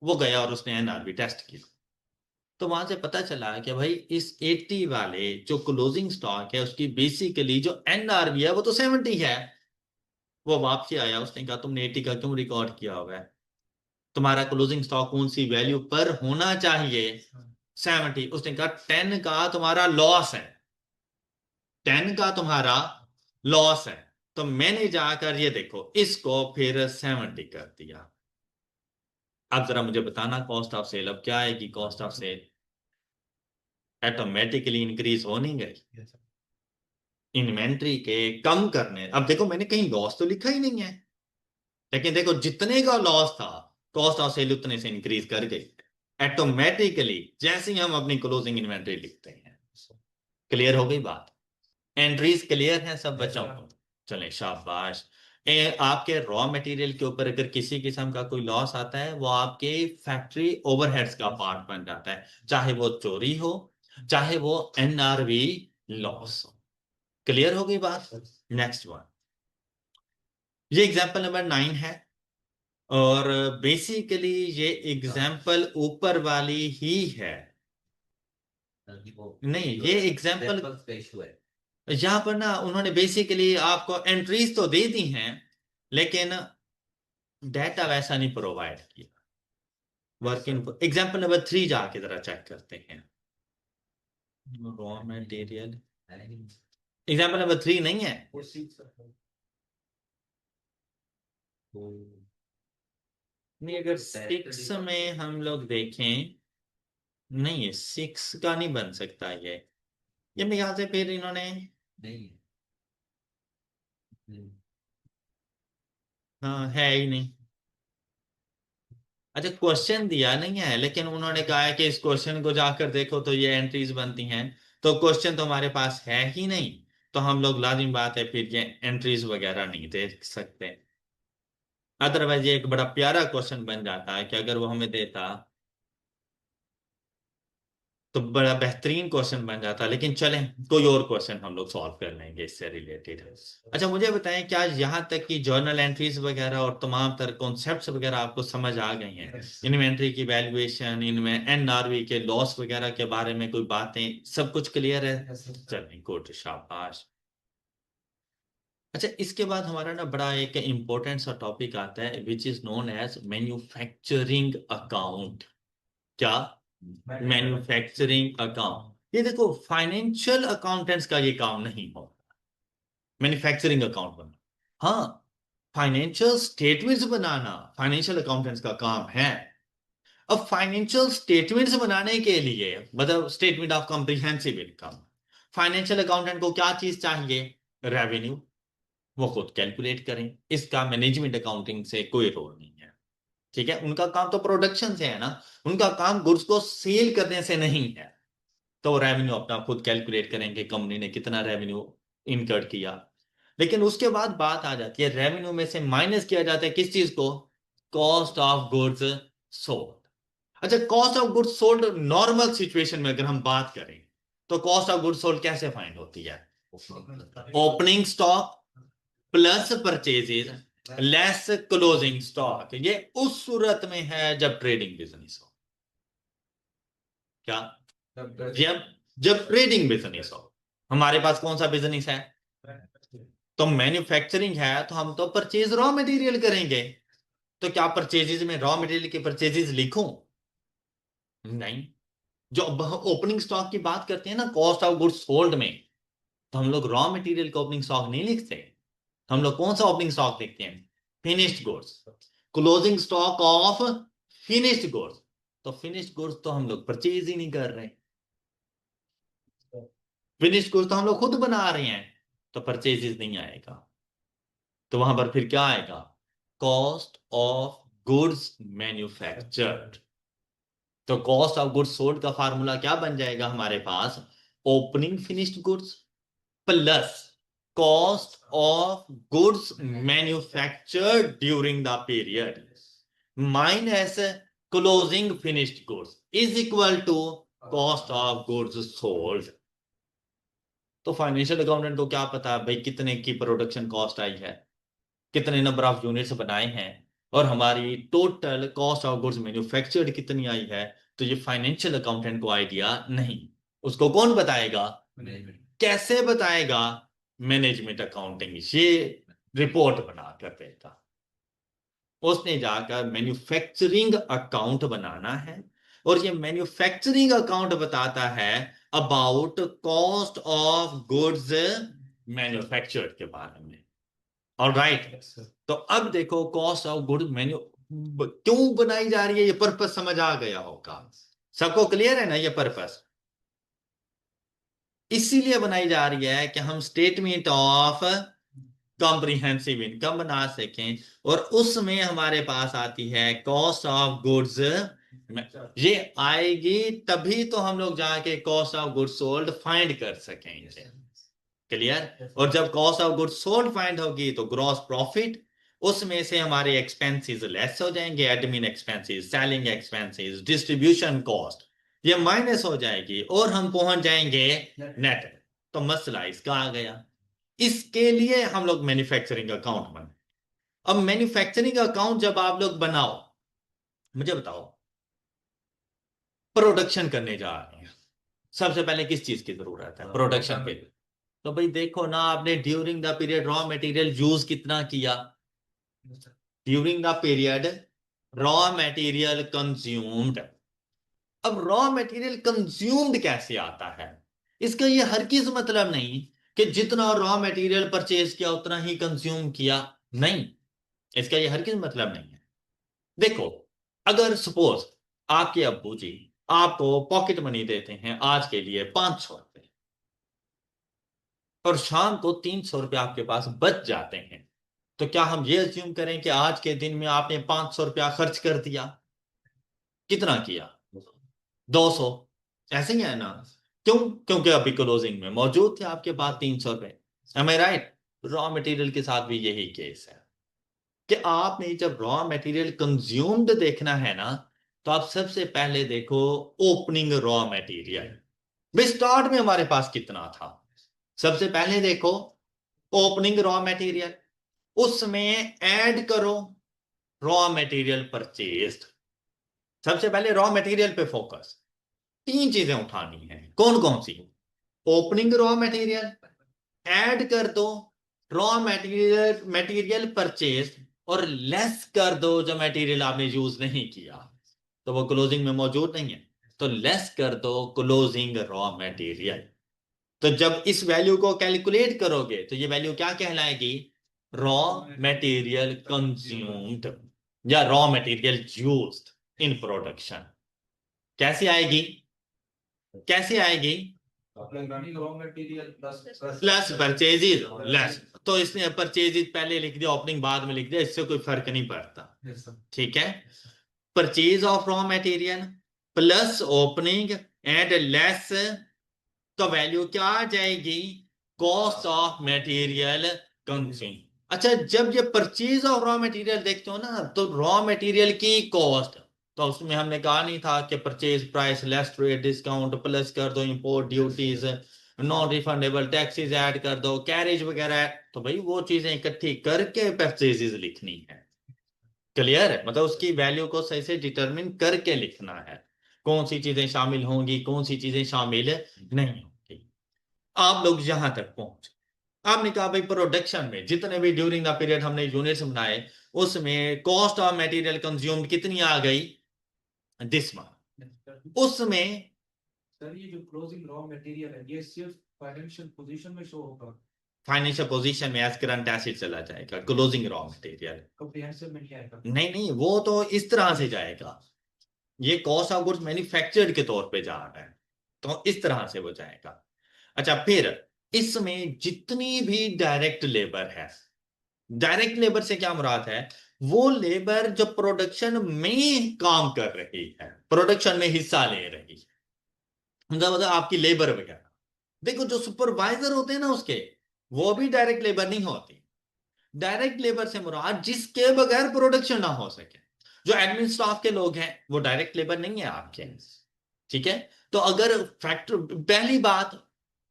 Speaker 1: वो गया और उसने एनआरबी टेस्ट किया, तो वहां से पता चला कि भाई इस 80 वाले जो क्लोजिंग स्टॉक है उसकी बेसिकली जो एनआरबी है वो तो 70 है। वो वापसी आया, उसने कहा तुमने 80 का क्यों रिकॉर्ड किया हुआ है, तुम्हारा क्लोजिंग स्टॉक कौन सी वैल्यू पर होना चाहिए, 70। उसने कहा 10 का तुम्हारा लॉस है, 10 का तुम्हारा लॉस है। तो मैंने जाकर ये देखो इसको फिर 70 कर दिया। अब जरा मुझे बताना कॉस्ट ऑफ सेल अब क्या आएगी, cost of sale automatically increase हो नहीं गई इन्वेंट्री के कम करने। अब देखो मैंने कहीं लॉस तो लिखा ही नहीं है, लेकिन देखो जितने का लॉस था कॉस्ट ऑफ सेल उतने से इंक्रीज कर गई ऑटोमेटिकली, जैसे ही हम अपनी क्लोजिंग इन्वेंट्री लिखते हैं। क्लियर हो गई बात? एंट्रीज क्लियर है सब बच्चों को? चले शाबाश। आपके रॉ मटेरियल के ऊपर अगर किसी किस्म का कोई लॉस आता है, वो आपके फैक्ट्री ओवरहेड्स का पार्ट बन जाता है, चाहे वो चोरी हो, चाहे वो एनआरवी लॉस हो। क्लियर हो गई बात? नेक्स्ट वन, ये एग्जांपल नंबर 9 है, और बेसिकली ये एग्जांपल ऊपर वाली ही है। नहीं, ये एग्जांपल यहां पर ना उन्होंने बेसिकली आपको एंट्रीज तो दे दी हैं, लेकिन डेटा वैसा नहीं प्रोवाइड किया। वर्क इन एग्जांपल नंबर 3 जाके जरा चेक करते हैं। रॉ मटेरियल एग्जांपल नंबर 3 नहीं है। नहीं, अगर 6 में हम लोग देखें, नहीं है 6 का नहीं बन सकता ये मेरे ख्याल से फिर इन्होंने नहीं, हाँ है ही नहीं। अच्छा, क्वेश्चन दिया नहीं है लेकिन उन्होंने कहा है कि इस क्वेश्चन को जाकर देखो तो ये एंट्रीज बनती हैं। तो क्वेश्चन तो हमारे पास है ही नहीं, तो हम लोग लाजिम बात है फिर ये एंट्रीज वगैरह नहीं देख सकते। अदरवाइज ये एक बड़ा प्यारा क्वेश्चन बन जाता है कि अगर वो हमें देता तो बड़ा बेहतरीन क्वेश्चन बन जाता, लेकिन चलें कोई और क्वेश्चन हम लोग सॉल्व कर लेंगे इससे रिलेटेड। अच्छा मुझे बताएं, क्या यहाँ तक की जर्नल एंट्रीज वगैरह और तमाम तरह कॉन्सेप्ट्स वगैरह आपको समझ आ गई हैं? इन्वेंट्री की वैल्यूएशन, इनमें एनआरवी के लॉस वगैरह के बारे में कोई बातें, सब कुछ क्लियर है? चलें, गुड, शाबाश। अच्छा, इसके बाद हमारा ना बड़ा एक इम्पोर्टेंट सा टॉपिक आता है which is known as manufacturing account. क्या? Manufacturing account. ये देखो, फाइनेंशियल अकाउंटेंट्स का ये काम नहीं हो, मैन्युफैक्चरिंग अकाउंट बनाना। हाँ, फाइनेंशियल स्टेटमेंट्स बनाना फाइनेंशियल अकाउंटेंट्स का काम है। अब फाइनेंशियल स्टेटमेंट्स बनाने के लिए, मतलब statement of comprehensive income, financial accountant को क्या चीज चाहिए? रेवेन्यू। वो खुद कैलकुलेट करें, इसका मैनेजमेंट अकाउंटिंग से कोई रोल नहीं है। ठीक है, उनका काम तो प्रोडक्शन से है ना, उनका काम गुड्स को सेल करने से नहीं है। तो रेवेन्यू अपना खुद कैलकुलेट करेंगे, कंपनी ने कितना रेवेन्यू इनकर्ड किया। लेकिन उसके बाद बात आ जाती है, रेवेन्यू में से माइनस किया जाता है किस चीज को? Cost of goods sold. अच्छा, cost of goods sold normal situation में अगर हम बात करें तो कॉस्ट ऑफ गुड्स सोल्ड कैसे फाइंड होती है? Opening stock plus purchases less closing stock. ये उस सूरत में है जब ट्रेडिंग बिजनेस हो। क्या? जब जब ट्रेडिंग बिजनेस हो। हमारे पास कौन सा बिजनेस है? तो मैन्युफैक्चरिंग है, तो हम तो परचेज रॉ मटेरियल करेंगे। तो क्या परचेजेज में रॉ मटेरियल के परचेजेज लिखूं? नहीं। जो ओपनिंग स्टॉक की बात करते हैं ना कॉस्ट ऑफ गुड्स सोल्ड में, तो हम लोग रॉ मटेरियल का ओपनिंग स्टॉक नहीं लिखते। हम लोग कौन सा ओपनिंग स्टॉक लिखते हैं? Finished goods. Closing stock of finished goods. तो फिनिश्ड गुड्स तो हम लोग परचेज ही नहीं कर रहे। फिनिश्ड गुड्स तो हम लोग खुद बना रहे हैं, तो परचेजेस नहीं आएगा। तो वहां पर फिर क्या आएगा? Cost of goods manufactured. तो कॉस्ट ऑफ गुड्स सोल्ड का फार्मूला क्या बन जाएगा हमारे पास? Opening finished goods plus cost of goods manufactured during the period minus closing finished goods is equal to cost of goods sold. तो financial accountant को क्या पता भाई कितने की प्रोडक्शन कॉस्ट आई है, कितने नंबर ऑफ यूनिट्स बनाए हैं, और हमारी total cost of goods manufactured कितनी आई है। तो ये फाइनेंशियल अकाउंटेंट को आइडिया नहीं। उसको कौन बताएगा? कैसे बताएगा? मैनेजमेंट अकाउंटिंग ये रिपोर्ट बना कर देगा। उसने जाकर मैन्युफैक्चरिंग अकाउंट बनाना है, और ये मैन्युफैक्चरिंग अकाउंट बताता है about cost of goods manufactured के बारे में। ऑलराइट। तो अब देखो, कॉस्ट ऑफ गुड्स मैन्यू क्यों बनाई जा रही है, ये पर्पस समझ आ गया होगा। सबको क्लियर है ना ये पर्पस? इसीलिए बनाई जा रही है कि हम स्टेटमेंट ऑफ कॉम्प्रिहेंसिव इनकम बना सकें, और उसमें हमारे पास आती है कॉस्ट ऑफ गुड्स। ये आएगी तभी तो हम लोग जाके cost of goods sold find कर सकेंगे। क्लियर? और जब cost of goods sold find होगी तो ग्रॉस प्रॉफिट, उसमें से हमारे एक्सपेंसेस लेस हो जाएंगे, admin expenses, selling expenses, distribution cost, ये माइनस हो जाएगी और हम पहुंच जाएंगे नेट। तो मसला इसका आ गया। इसके लिए हम लोग मैन्युफैक्चरिंग अकाउंट बनाए। अब मैन्युफैक्चरिंग अकाउंट जब आप लोग बनाओ, मुझे बताओ, प्रोडक्शन करने जा रहे हैं, सबसे पहले किस चीज की जरूरत है प्रोडक्शन के लिए? तो भाई देखो ना, आपने during the period raw material use कितना किया? During the period raw material consumed. अब रॉ मटेरियल कंज्यूम्ड कैसे आता है? इसका ये हर किस मतलब नहीं कि जितना रॉ मटेरियल परचेज किया उतना ही कंज्यूम किया। नहीं, इसका ये हर किस मतलब नहीं है। देखो, अगर सपोज आपके अब्बू जी आपको पॉकेट मनी देते हैं आज के लिए 500 रुपए, और शाम को 300 रुपये आपके पास बच जाते हैं, तो क्या हम ये अज्यूम करें कि आज के दिन में आपने 500 रुपया खर्च कर दिया? कितना किया? 200। ऐसे ही है ना? क्यों? क्योंकि अभी क्लोजिंग में मौजूद थे आपके पास 300 रुपए। एम आई राइट? रॉ मटेरियल के साथ भी यही केस है कि आपने जब रॉ मटेरियल कंज्यूम्ड देखना है ना, तो आप सबसे पहले देखो ओपनिंग रॉ मटेरियल। भाई स्टार्ट में हमारे पास कितना था? सबसे पहले देखो ओपनिंग रॉ मटेरियल, उसमें ऐड करो रॉ मटेरियल परचेज्ड। सबसे पहले रॉ मटेरियल पे फोकस। तीन चीजें उठानी है, कौन कौन सी? ओपनिंग रॉ मटेरियल, ऐड कर दो रॉ मटेरियल मटेरियल परचेज, और लेस कर दो जो मटेरियल आपने यूज नहीं किया, तो वो क्लोजिंग में मौजूद नहीं है, तो लेस कर दो क्लोजिंग रॉ मटेरियल। तो जब इस वैल्यू को कैलकुलेट करोगे तो ये वैल्यू क्या कहलाएगी? रॉ मटेरियल कंज्यूम्ड या raw material used in production. कैसे आएगी? कैसे आएगी?
Speaker 3: Raw material
Speaker 1: plus purchases less. तो इसने परचेजेज पहले लिख दिया, ओपनिंग बाद में लिख दिया, इससे कोई फर्क नहीं पड़ता। ठीक है? Purchase of raw material plus opening and less, तो वैल्यू क्या आ जाएगी? Cost of material consume. अच्छा, जब ये परचेज ऑफ रॉ मटेरियल देखते हो ना, तो रॉ मटेरियल की कॉस्ट, तो उसमें हमने कहा नहीं था कि purchase price less trade discount plus कर दो import duties, non refundable taxes add कर दो, कैरेज वगैरह, तो भाई वो चीजें इकट्ठी करके परचेजेस लिखनी है। क्लियर है? मतलब उसकी वैल्यू को सही से डिटरमिन करके लिखना है, कौन सी चीजें शामिल होंगी, कौन सी चीजें शामिल नहीं होंगी। आप लोग यहां तक पहुंच, आपने कहा भाई प्रोडक्शन में जितने भी ड्यूरिंग द पीरियड हमने यूनिट्स बनाए, उसमें कॉस्ट ऑफ मटेरियल कंज्यूम्ड कितनी आ गई? This month. उसमें
Speaker 3: सर ये जो क्लोजिंग रॉ मटेरियल है ये सिर्फ फाइनेंशियल पोजीशन में शो होगा?
Speaker 1: फाइनेंशियल पोजीशन में एज करंट एसेट चला जाएगा क्लोजिंग रॉ मटेरियल।
Speaker 3: कॉम्प्रिहेंसिव में नहीं आएगा?
Speaker 1: नहीं नहीं, वो तो इस तरह से जाएगा, ये कॉस्ट ऑफ गुड्स मैन्युफैक्चर्ड के तौर पे जा रहा है, तो इस तरह से वो जाएगा। अच्छा, फिर इसमें जितनी भी डायरेक्ट लेबर है, डायरेक्ट लेबर से क्या मुराद है? वो लेबर जो प्रोडक्शन में काम कर रही है, प्रोडक्शन में हिस्सा ले रही है, मतलब आपकी लेबर वगैरह। देखो जो सुपरवाइजर होते हैं ना उसके, वो भी डायरेक्ट लेबर नहीं होती। डायरेक्ट लेबर से मुराद जिसके बगैर प्रोडक्शन ना हो सके। जो एडमिन स्टाफ के लोग हैं वो डायरेक्ट लेबर नहीं है आपके। ठीक है? तो अगर फैक्ट्री, पहली बात,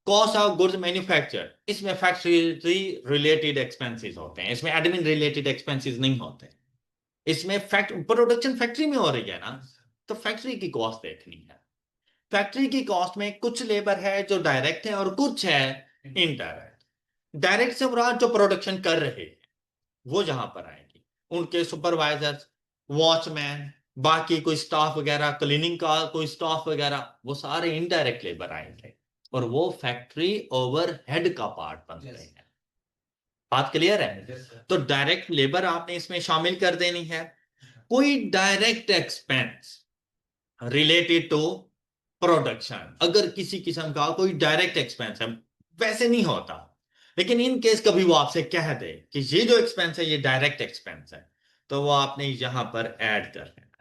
Speaker 1: कॉस्ट ऑफ गुड्स मैन्युफैक्चर, इसमें फैक्ट्री रिलेटेड एक्सपेंसेस होते हैं, इसमें एडमिन रिलेटेड एक्सपेंसेस नहीं होते। इसमें प्रोडक्शन फैक्ट्री में हो रही है ना, तो फैक्ट्री की कॉस्ट देखनी है। फैक्ट्री की कॉस्ट में कुछ लेबर है जो डायरेक्ट है और कुछ है इनडायरेक्ट। डायरेक्ट से मुराद जो प्रोडक्शन कर रहे हैं वो यहां पर आएंगे, उनके सुपरवाइजर, वॉचमैन, बाकी कोई स्टाफ वगैरह, क्लीनिंग का कोई स्टाफ वगैरह, वो सारे इनडायरेक्ट लेबर आएंगे और वो फैक्ट्री ओवरहेड का पार्ट बनते हैं। बात क्लियर है? तो डायरेक्ट लेबर आपने इसमें शामिल कर देनी है। कोई direct expense related to production, अगर किसी किस्म का कोई डायरेक्ट एक्सपेंस है, वैसे नहीं होता, लेकिन इन केस कभी वो आपसे कह दे कि ये जो एक्सपेंस है ये डायरेक्ट एक्सपेंस है, तो वो आपने यहां पर ऐड कर लेना।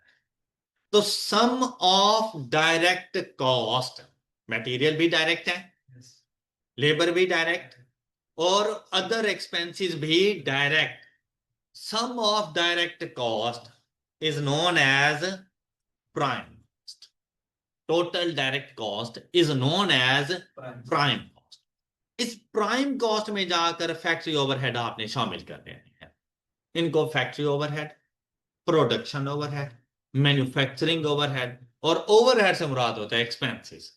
Speaker 1: तो sum of direct cost, material भी डायरेक्ट है, लेबर भी डायरेक्ट, और अदर एक्सपेंसेस भी direct. Sum of direct cost is known as prime cost. Total direct cost is known as prime cost. इस प्राइम कॉस्ट में जाकर फैक्ट्री ओवरहेड आपने शामिल कर देनी है। इनको factory overhead, production overhead, manufacturing overhead, और ओवरहेड से मुराद होता है एक्सपेंसेस,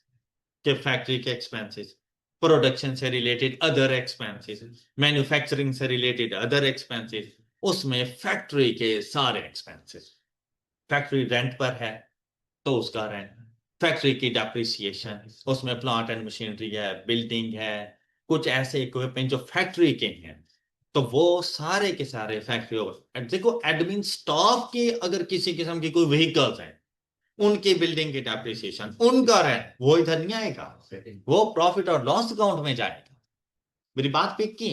Speaker 1: के फैक्ट्री के एक्सपेंसेस, प्रोडक्शन से रिलेटेड अदर एक्सपेंसेस, मैन्युफैक्चरिंग से रिलेटेड अदर एक्सपेंसेस, उसमें फैक्ट्री के सारे एक्सपेंसेस। फैक्ट्री रेंट पर है तो उसका रेंट, फैक्ट्री की डेप्रिसिएशन, उसमें प्लांट एंड मशीनरी है, बिल्डिंग है, कुछ ऐसे इक्विपमेंट जो फैक्ट्री के हैं, तो वो सारे के सारे फैक्ट्री ओवर। देखो एडमिन स्टाफ के अगर किसी किस्म की कोई व्हीकल्स हैं, उनकी बिल्डिंग की डेप्रिसिएशन, उनका रेंट, वो इधर नहीं आएगा, वो प्रॉफिट और लॉस अकाउंट में जाएगा। मेरी बात पिक की?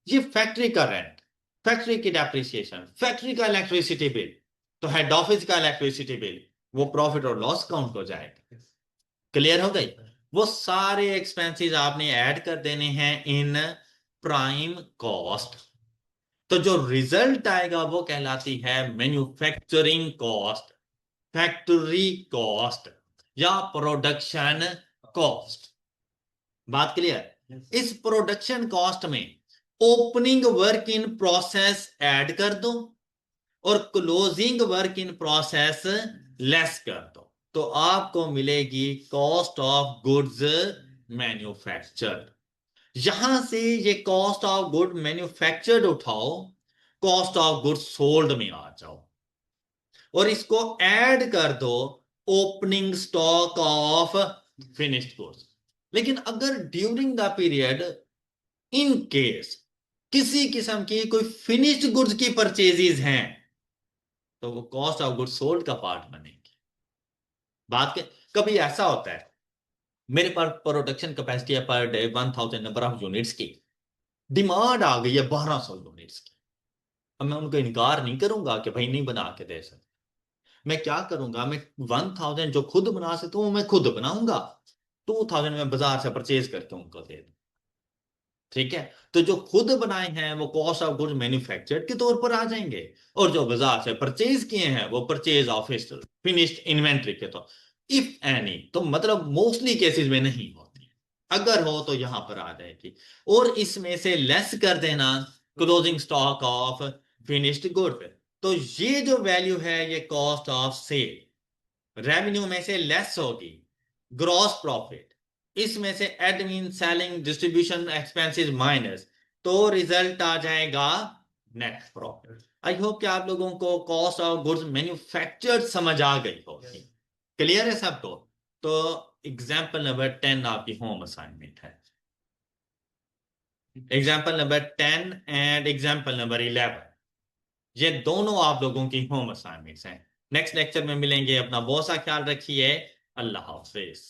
Speaker 1: ये फैक्ट्री का रेंट, फैक्ट्री की डेप्रिसिएशन, फैक्ट्री का इलेक्ट्रिसिटी बिल, तो हेड ऑफिस का इलेक्ट्रिसिटी बिल, वो प्रॉफिट और लॉस काउंट हो जाएगा। क्लियर हो गई? वो सारे एक्सपेंसेस आपने ऐड कर देने हैं इन प्राइम कॉस्ट। तो जो रिजल्ट आएगा वो कहलाती है मैन्युफैक्चरिंग कॉस्ट, फैक्ट्री कॉस्ट या प्रोडक्शन कॉस्ट। बात क्लियर? इस प्रोडक्शन कॉस्ट में opening work in process add कर दो और closing work in process less कर दो, तो आपको मिलेगी कॉस्ट ऑफ गुड्स मैन्युफैक्चर्ड। यहां से ये कॉस्ट ऑफ गुड मैन्युफैक्चर्ड उठाओ, कॉस्ट ऑफ गुड सोल्ड में आ जाओ और इसको ऐड कर दो opening stock of finished goods. लेकिन अगर during the period in case किसी किस्म की कोई फिनिश्ड गुड्स की परचेजेज हैं तो वो कॉस्ट ऑफ गुड्स सोल्ड का पार्ट बनेगी। बात के कभी ऐसा होता है मेरे पास प्रोडक्शन कैपेसिटी है per day 1000 number of units की, डिमांड आ गई है 1200 यूनिट्स की। अब मैं उनको इनकार नहीं करूंगा कि भाई नहीं बना के दे सकते। मैं क्या करूंगा, मैं 1000 जो खुद बना सकता हूं मैं खुद बनाऊंगा, 2000 में बाजार से परचेज करके उनको दे दूं। ठीक है, तो जो खुद बनाए हैं वो कॉस्ट ऑफ गुड्स मैन्युफैक्चर्ड के तौर पर आ जाएंगे और जो बाजार से परचेज किए हैं वो परचेज ऑफ फिनिश्ड इन्वेंट्री के तौर, इफ एनी, तो मतलब मोस्टली केसेस में नहीं होती, अगर हो तो यहां पर आ जाएगी। और इसमें से लेस कर देना closing stock of finished good. तो ये जो वैल्यू है ये कॉस्ट ऑफ सेल, रेवेन्यू में से लेस होगी ग्रॉस प्रॉफिट, इसमें से admin selling distribution expenses minus, तो रिजल्ट आ जाएगा नेट प्रॉफिट। आई होप कि आप लोगों को कॉस्ट ऑफ गुड्स मैन्युफैक्चर्ड समझ आ गई होगी। क्लियर है सबको? तो एग्जांपल नंबर 10 आपकी होम असाइनमेंट है। Example number 10 and example number 11, ये दोनों आप लोगों की होम असाइनमेंट्स हैं। नेक्स्ट लेक्चर में मिलेंगे। अपना बहुत सा ख्याल रखिए। अल्लाह हाफिज।